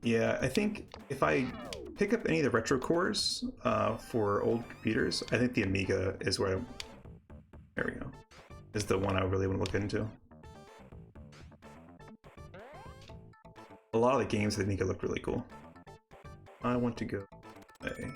Yeah, I think if I pick up any of the retro cores for old computers, I think the Amiga is where there we go, is the one I really want to look into. A lot of the games of the Amiga look really cool. I want to go play.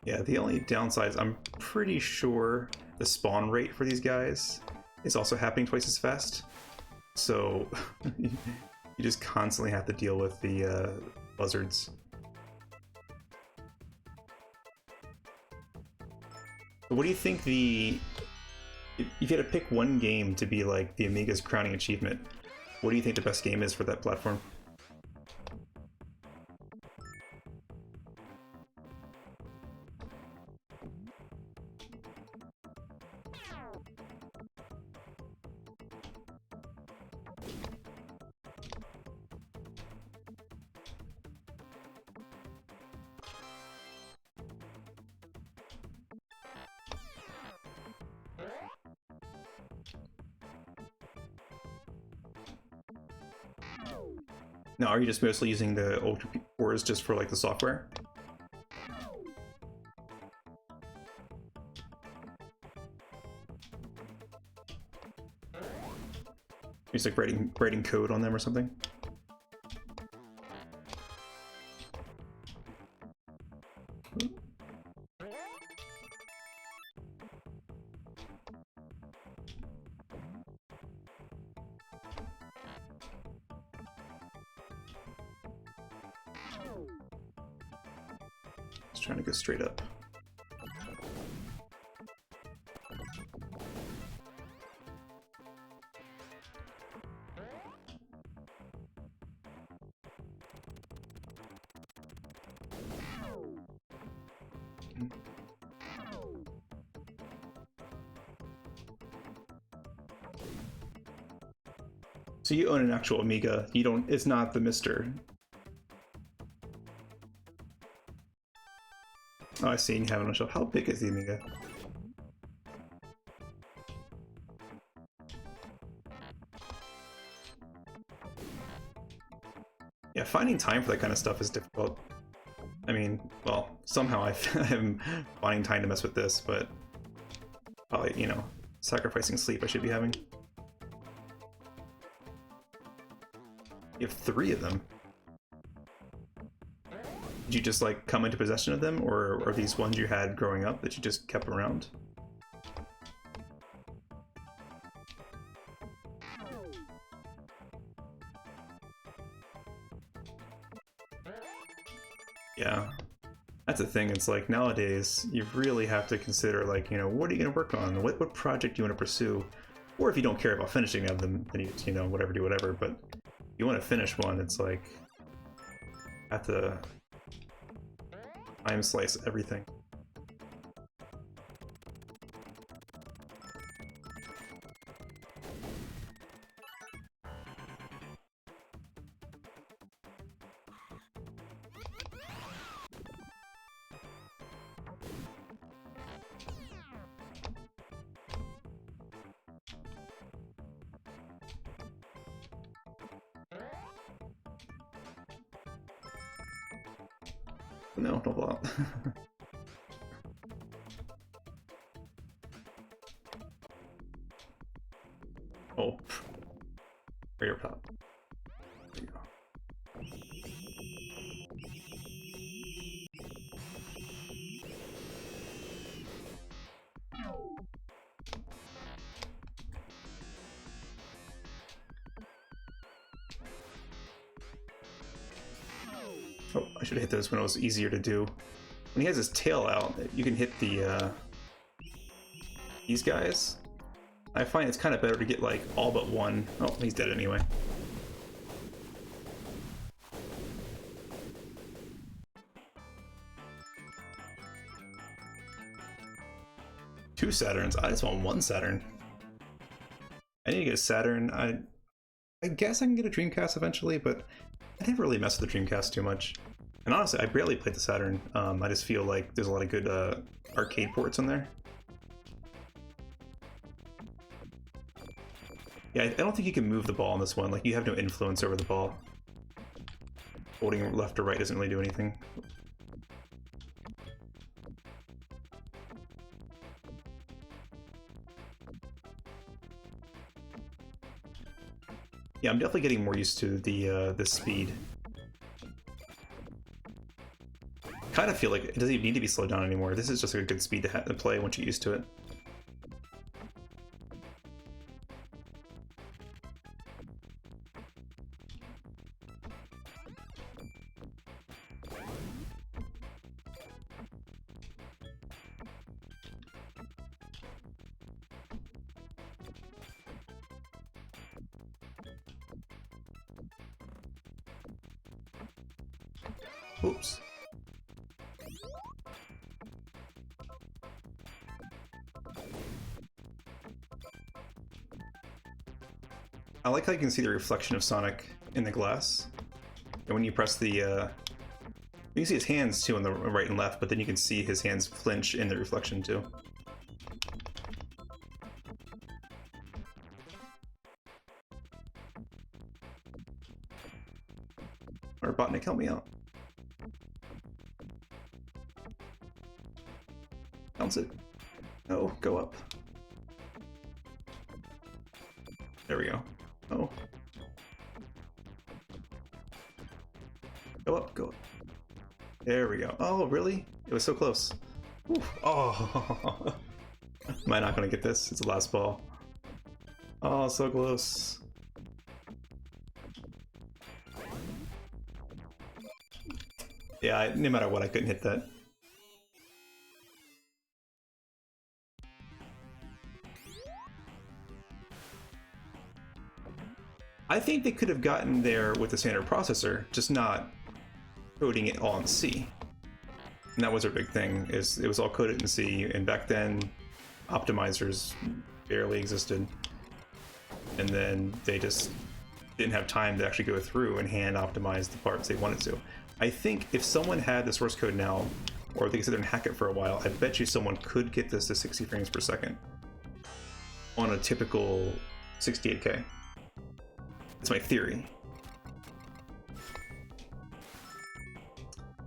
Yeah, the only downside is I'm pretty sure the spawn rate for these guys is also happening twice as fast. So you just constantly have to deal with the buzzards. What do you think if you had to pick one game to be like the Amiga's crowning achievement, what do you think the best game is for that platform? Now, are you just mostly using the old cores just for like the software? He's like writing code on them or something. Just trying to go straight up. So you own an actual Amiga. You don't. It's not the MiSTer. Oh, I see. You have it on a shelf. How big is the Amiga? Yeah, finding time for that kind of stuff is difficult. I mean, well, somehow I'm finding time to mess with this, but probably, you know, sacrificing sleep I should be having. You have 3 of them. Did you just like come into possession of them, or are these ones you had growing up that you just kept around? Yeah, that's the thing. It's like nowadays you really have to consider, like, you know, what are you going to work on? What project do you want to pursue? Or if you don't care about finishing them, then you know, whatever, do whatever. But if you want to finish one, it's like have to time slice everything. No, don't blow up. Oh, for your pop. There you go. Oh, I should have hit those when it was easier to do. When he has his tail out, you can hit the these guys. I find it's kind of better to get like all but one. Oh, he's dead anyway. Two Saturns. I just want one Saturn. I need to get a Saturn. I guess I can get a Dreamcast eventually, but I never really messed with the Dreamcast too much. And honestly, I barely played the Saturn. I just feel like there's a lot of good arcade ports in there. Yeah, I don't think you can move the ball on this one. Like, you have no influence over the ball. Holding left or right doesn't really do anything. Yeah, I'm definitely getting more used to the speed. Kind of feel like it doesn't even need to be slowed down anymore. This is just a good speed to play once you're used to it. Oops. I like how you can see the reflection of Sonic in the glass. And when you press the, you can see his hands too on the right and left, but then you can see his hands flinch in the reflection too. Or Botnik, help me out. Bounce it. No, go up. There we go. Oh. go. There we go. Oh, really? It was so close. Oof. Oh. Am I not going to get this? It's the last ball. Oh, so close. Yeah, no matter what, I couldn't hit that. I think they could have gotten there with the standard processor, just not coding it all in C. And that was their big thing, is it was all coded in C, and back then optimizers barely existed. And then they just didn't have time to actually go through and hand optimize the parts they wanted to. I think if someone had the source code now, or they could sit there and hack it for a while, I bet you someone could get this to 60 frames per second on a typical 68K. That's my theory.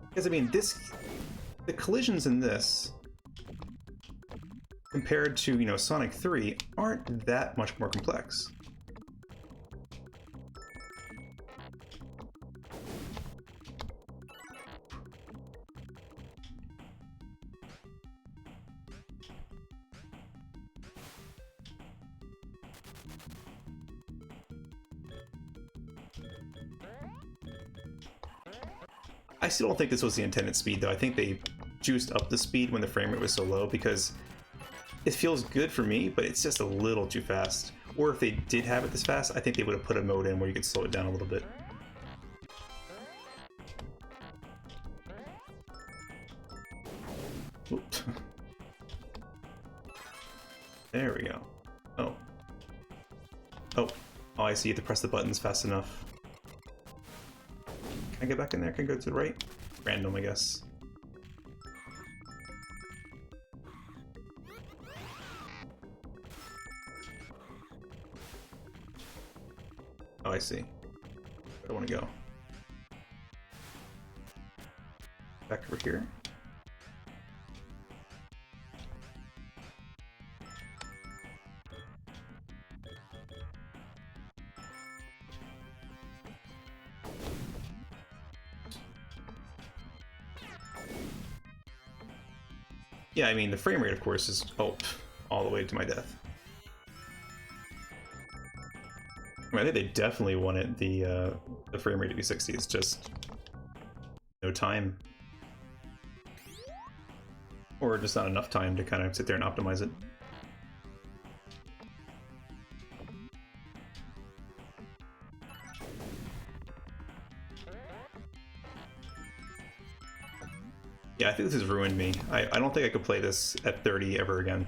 Because I mean, the collisions in this, compared to, you know, Sonic 3, aren't that much more complex. I still don't think this was the intended speed, though. I think they juiced up the speed when the frame rate was so low, because it feels good for me, but it's just a little too fast. Or if they did have it this fast, I think they would have put a mode in where you could slow it down a little bit. Oops. There we go. Oh. Oh. Oh, I see. You have to press the buttons fast enough. Can I get back in there? Can I go to the right? Random, I guess. Oh, I see. Where do I want to go? Back over here. Yeah, I mean, the frame rate, of course, is all the way to my death. I mean, I think they definitely wanted the frame rate to be 60. It's just no time, or just not enough time to kind of sit there and optimize it. Yeah, I think this has ruined me. I don't think I could play this at 30 ever again.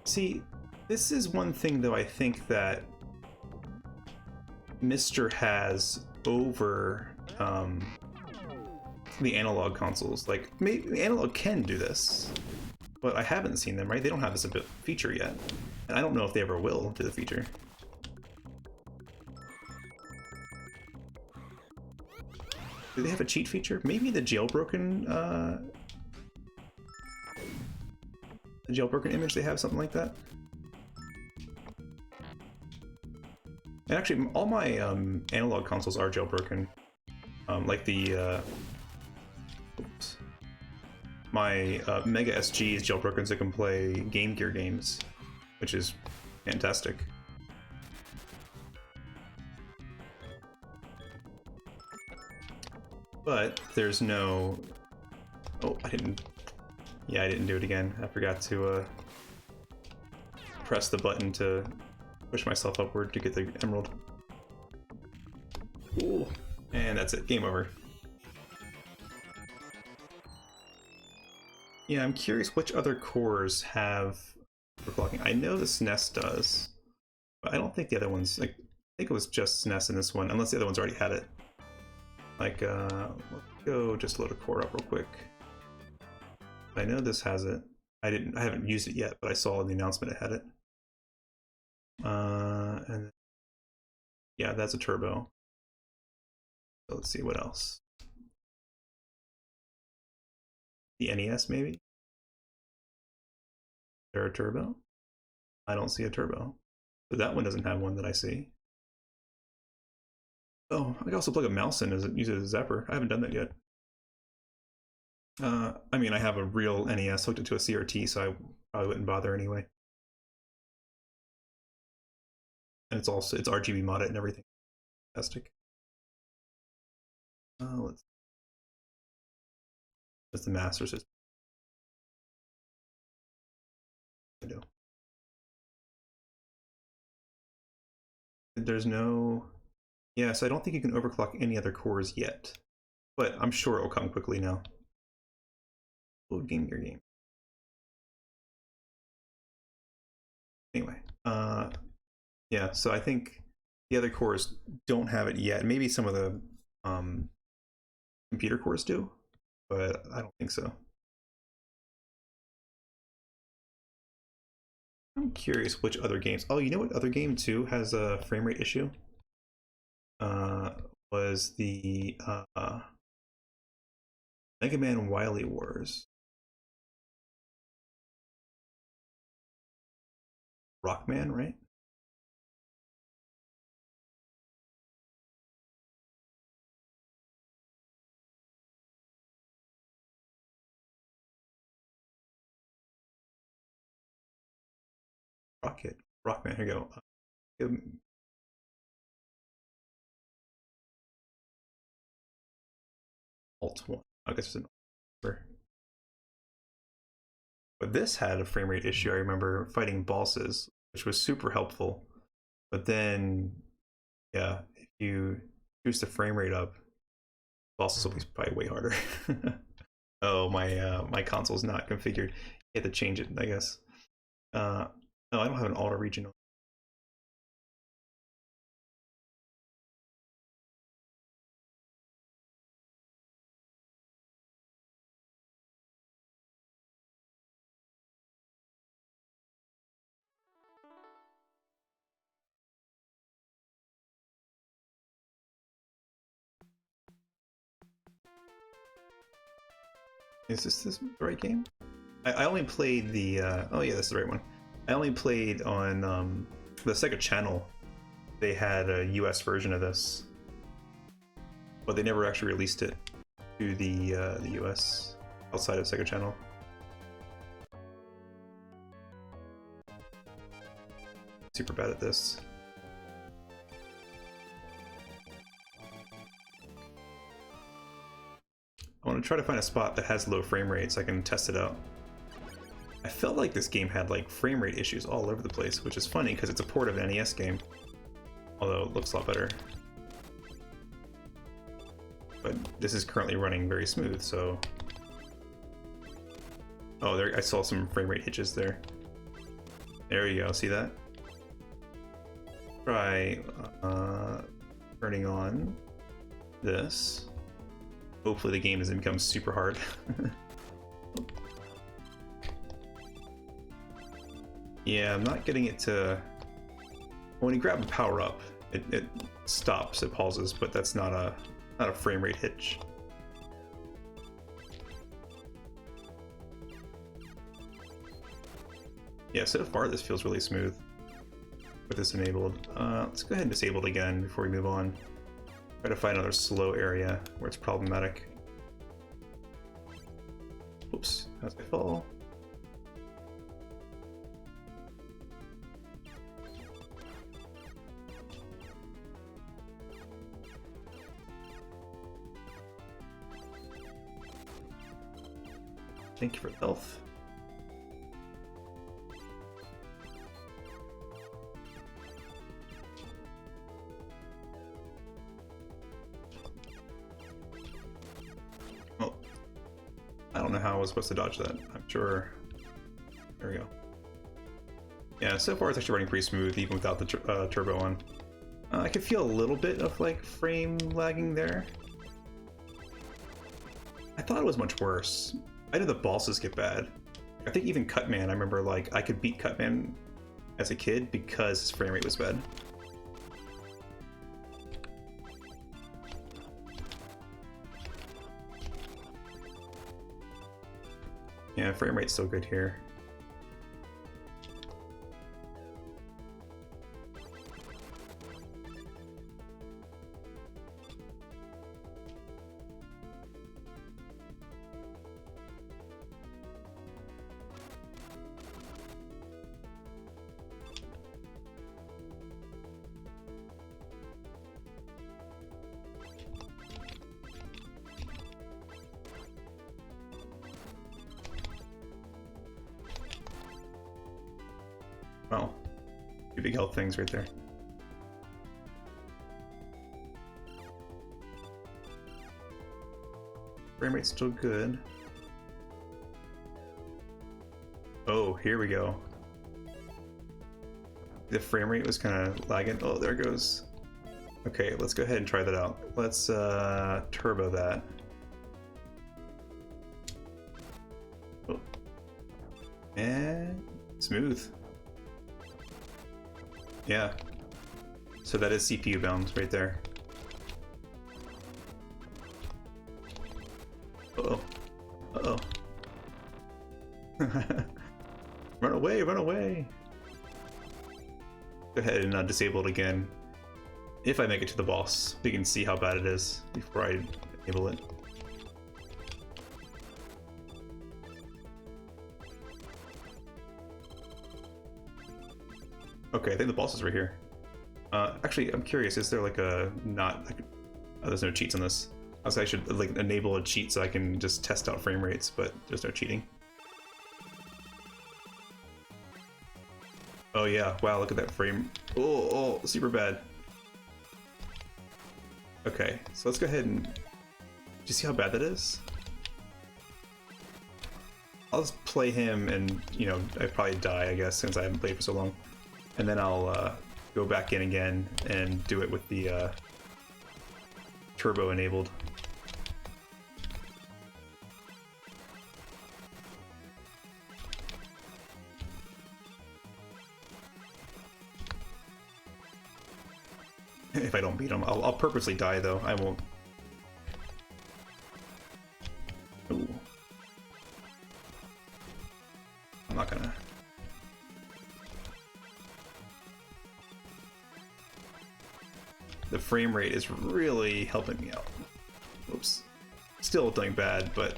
See, this is one thing, though, I think that MiSTer has over the analog consoles. Like, maybe analog can do this, but I haven't seen them, right? They don't have this feature yet. And I don't know if they ever will do the feature. Do they have a cheat feature? Maybe the jailbroken image, they have something like that. And actually, all my analog consoles are jailbroken. Like the oops. My Mega SG is jailbroken, so I can play Game Gear games, which is fantastic. But there's no... Oh, I didn't... Yeah, I didn't do it again. I forgot to press the button to push myself upward to get the emerald. Ooh. And that's it. Game over. Yeah, I'm curious which other cores have overclocking. I know the SNES does, but I don't think the other ones, like, I think it was just SNES in this one, unless the other ones already had it. Like, let's go just load a core up real quick. I know this has it. I haven't used it yet, but I saw in the announcement it had it. And yeah, that's a turbo. So let's see what else. The NES, maybe? there a turbo? I don't see a turbo. So that one doesn't have one that I see. Oh, I can also plug a mouse in as it uses a zapper. I haven't done that yet. I mean, I have a real NES hooked it to a CRT, so I probably wouldn't bother anyway. And it's RGB modded and everything. Fantastic. That's the master system. I do. There's no. Yes, I don't think you can overclock any other cores yet, but I'm sure it will come quickly now. Load Game Gear game. Anyway, yeah. So I think the other cores don't have it yet. Maybe some of the computer cores do, but I don't think so. I'm curious which other games. Oh, you know what other game too has a frame rate issue? Was the Man Wily Wars. Rockman, right? Rockman, here you go. Alt 1. I guess it's an Alt. But this had a frame rate issue. I remember fighting bosses, which was super helpful. But then, yeah, if you boost the frame rate up, bosses will be probably way harder. Oh, my console's not configured. You have to change it, I guess. No, I don't have an auto region. Is this the right game? I only played the. Oh yeah, that's the right one. I only played on the Sega Channel. They had a US version of this, but they never actually released it to the US outside of Sega Channel. Super bad at this. I want to try to find a spot that has low frame rate so I can test it out. I felt like this game had like frame rate issues all over the place, which is funny because it's a port of an NES game. Although it looks a lot better. But this is currently running very smooth, so... Oh, there, I saw some frame rate hitches there. There you go, see that? Try turning on this. Hopefully the game doesn't become super hard. Yeah, I'm not getting it to... When you grab a power up, it stops, it pauses, but that's not a frame rate hitch. Yeah, so far this feels really smooth with this enabled. Let's go ahead and disable it again before we move on. Try to find another slow area where it's problematic. Oops, as I fall. Thank you for health. Oh, I don't know how I was supposed to dodge that. I'm sure. There we go. Yeah, so far it's actually running pretty smooth even without the turbo on. I can feel a little bit of like frame lagging there. I thought it was much worse. I know the bosses get bad. I think even Cutman, I remember like I could beat Cutman as a kid because his frame rate was bad. Yeah, frame rate's still good here. Oh, two big health things right there. Frame rate's still good. Oh, here we go. The frame rate was kind of lagging. Oh, there it goes. Okay, let's go ahead and try that out. Let's turbo that. Oh. And smooth. Yeah. So that is CPU bound right there. Uh-oh. Uh-oh. Run away, run away! Go ahead and disable it again. If I make it to the boss, we can see how bad it is before I enable it. Okay, I think the boss is right here. Actually, I'm curious, is there like a not... Like, oh, there's no cheats on this. I should like enable a cheat so I can just test out frame rates, but there's no cheating. Oh yeah, wow, look at that frame. Oh, super bad. Okay, so let's go ahead and... Do you see how bad that is? I'll just play him and, you know, I'd probably die, I guess, since I haven't played for so long. And then I'll go back in again and do it with the turbo enabled. If I don't beat him, I'll purposely die though. I won't. Ooh. I'm not gonna. The frame rate is really helping me out. Oops. Still doing bad, but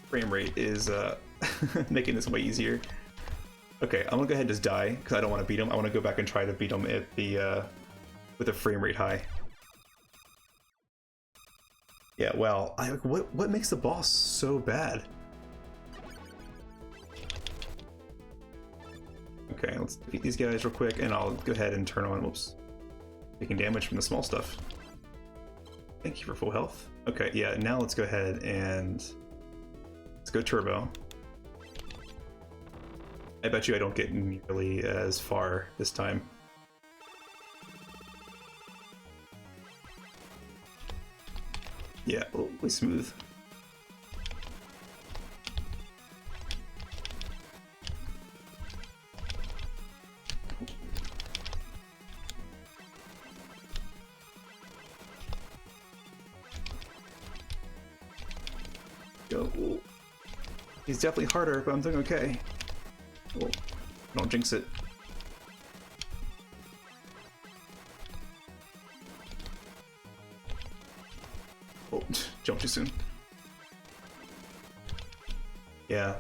frame rate is making this way easier. Okay, I'm gonna go ahead and just die because I don't want to beat him. I want to go back and try to beat him at the with the frame rate high. Yeah, well, what makes the boss so bad? Okay, let's defeat these guys real quick, and I'll go ahead and turn on. Whoops, taking damage from the small stuff. Thank you for full health. Okay, yeah. Now let's go ahead and let's go turbo. I bet you I don't get nearly as far this time. Yeah, really smooth. Go. He's definitely harder, but I'm doing okay. Oh, don't jinx it. Oh, jump too soon. Yeah,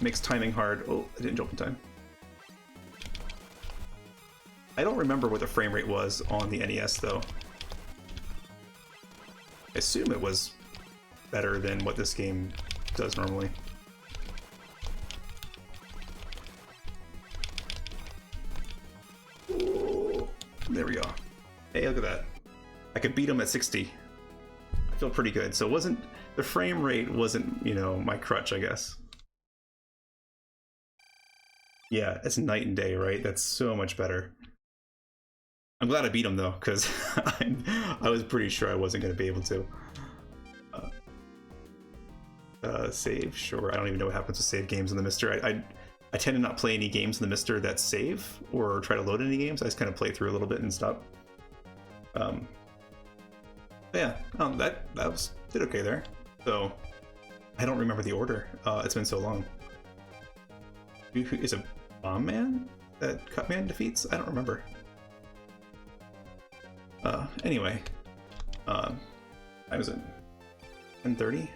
makes timing hard. Oh, I didn't jump in time. I don't remember what the frame rate was on the NES though. I assume it was better than what this game does normally. There we go. Hey, look at that. I could beat him at 60. I feel pretty good. So it wasn't... The frame rate wasn't, you know, my crutch, I guess. Yeah, it's night and day, right? That's so much better. I'm glad I beat him, though, because I was pretty sure I wasn't going to be able to. Save, sure. I don't even know what happens to save games in the MiSTer. I tend to not play any games in the MiSTer that save or try to load any games. I just kind of play through a little bit and stop. Yeah, that did okay there. So I don't remember the order. It's been so long. Is it Bomb Man that Cutman defeats? I don't remember. Anyway, time is it? 10:30.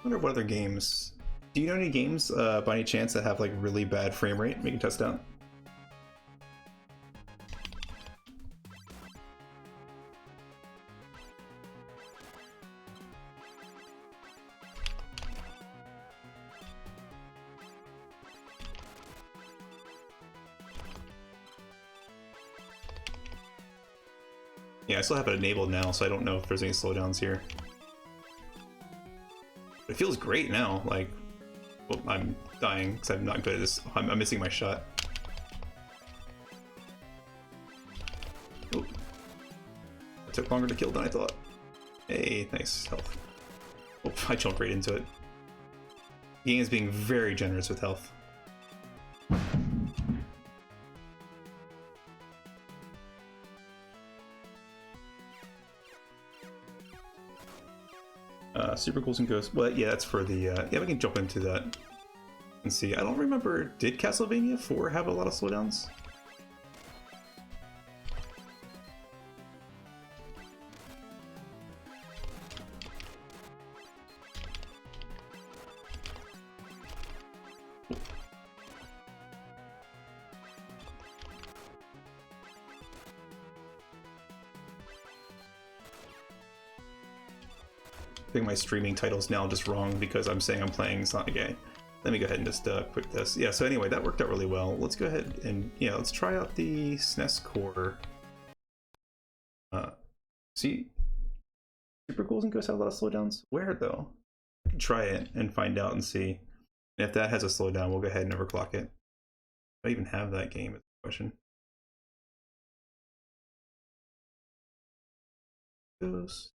I wonder what other games. Do you know any games by any chance that have like really bad frame rate we can test out? Yeah, I still have it enabled now, so I don't know if there's any slowdowns here. It feels great now. Like, well, I'm dying because I'm not good at this. I'm missing my shot. Oh. It took longer to kill than I thought. Hey, nice health. Oh, I jumped right into it. The game is being very generous with health. Super Ghouls and Ghosts. Well, yeah, that's for the. Yeah, we can jump into that and see. I don't remember. Did Castlevania 4 have a lot of slowdowns? I think my streaming title's now just wrong because I'm saying I'm playing Sonic A. Let me go ahead and just quit this. Yeah, so anyway, that worked out really well. Let's go ahead and, yeah, let's try out the SNES core. See, Super Ghouls and Ghosts have a lot of slowdowns? Where, though? I can try it and find out and see. And if that has a slowdown, we'll go ahead and overclock it. Do I even have that game is the question. Ghost.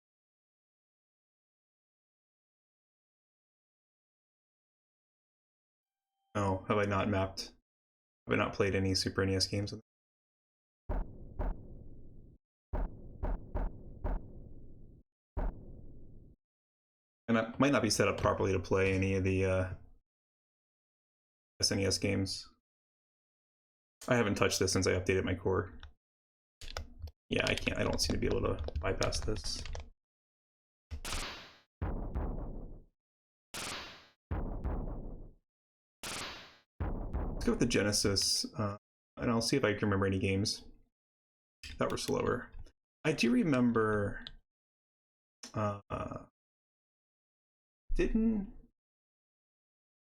Oh, have I not mapped? Have I not played any Super NES games? And I might not be set up properly to play any of the SNES games. I haven't touched this since I updated my core. Yeah, I can't. I don't seem to be able to bypass this. Let's go with the Genesis, and I'll see if I can remember any games that were slower. I do remember, didn't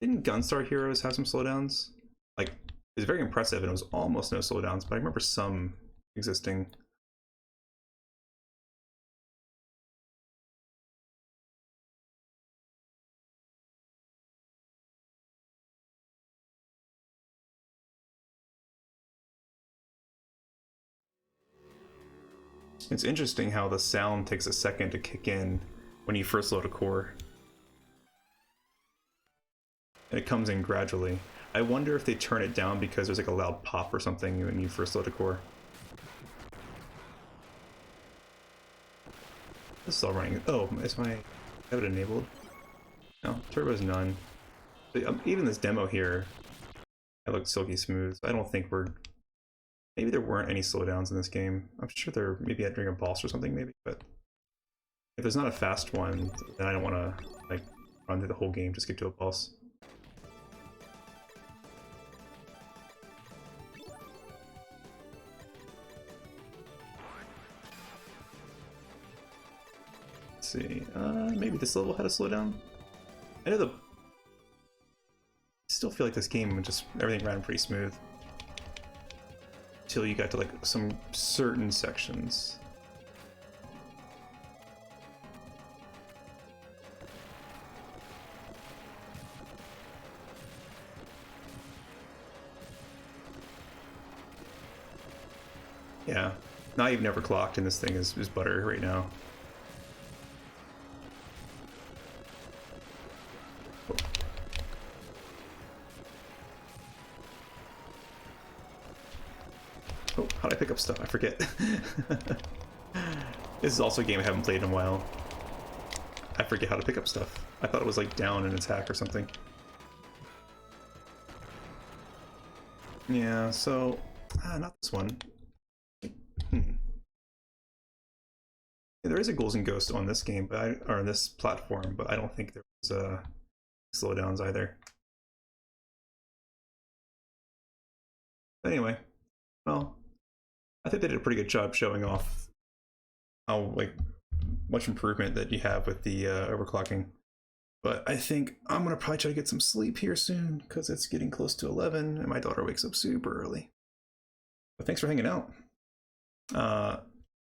Gunstar Heroes have some slowdowns? Like, it was very impressive, and it was almost no slowdowns, but I remember some existing. It's interesting how the sound takes a second to kick in when you first load a core. And it comes in gradually. I wonder if they turn it down because there's like a loud pop or something when you first load a core. This is all running. Oh, is my... I have it enabled? No, turbo's none. But, even this demo here, it looks silky smooth. I don't think we're... Maybe there weren't any slowdowns in this game. I'm sure there maybe had during a boss or something, maybe, but if there's not a fast one, then I don't want to like run through the whole game, just get to a boss. Let's see, maybe this level had a slowdown. I know I still feel like this game just everything ran pretty smooth. Till you got to like some certain sections. Yeah, not even overclocked, and this thing is butter right now. Oh, how do I pick up stuff? I forget. This is also a game I haven't played in a while. I forget how to pick up stuff. I thought it was like down in attack or something. Yeah, so... not this one. Yeah, there is a Ghouls and Ghosts on this game, but or on this platform, but I don't think there was slowdowns either. But anyway, well, I think they did a pretty good job showing off how like much improvement that you have with the overclocking. But I think I'm gonna probably try to get some sleep here soon because it's getting close to 11 and my daughter wakes up super early. But thanks for hanging out.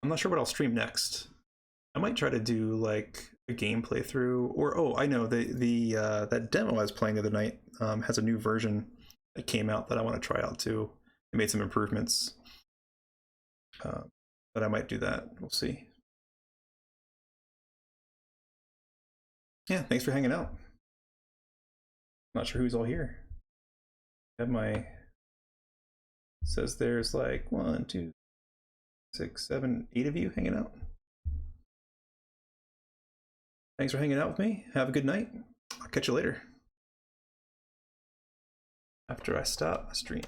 I'm not sure what I'll stream next. I might try to do like a game playthrough, or oh, I know the that demo I was playing the other night has a new version that came out that I want to try out too. It made some improvements, but I might do that. We'll see. Yeah, thanks for hanging out. Not sure who's all here. I have my, it says there's like 1, 2, 6, 7, 8 of you hanging out. Thanks for hanging out with me. Have a good night. I'll catch you later. After I stop my stream.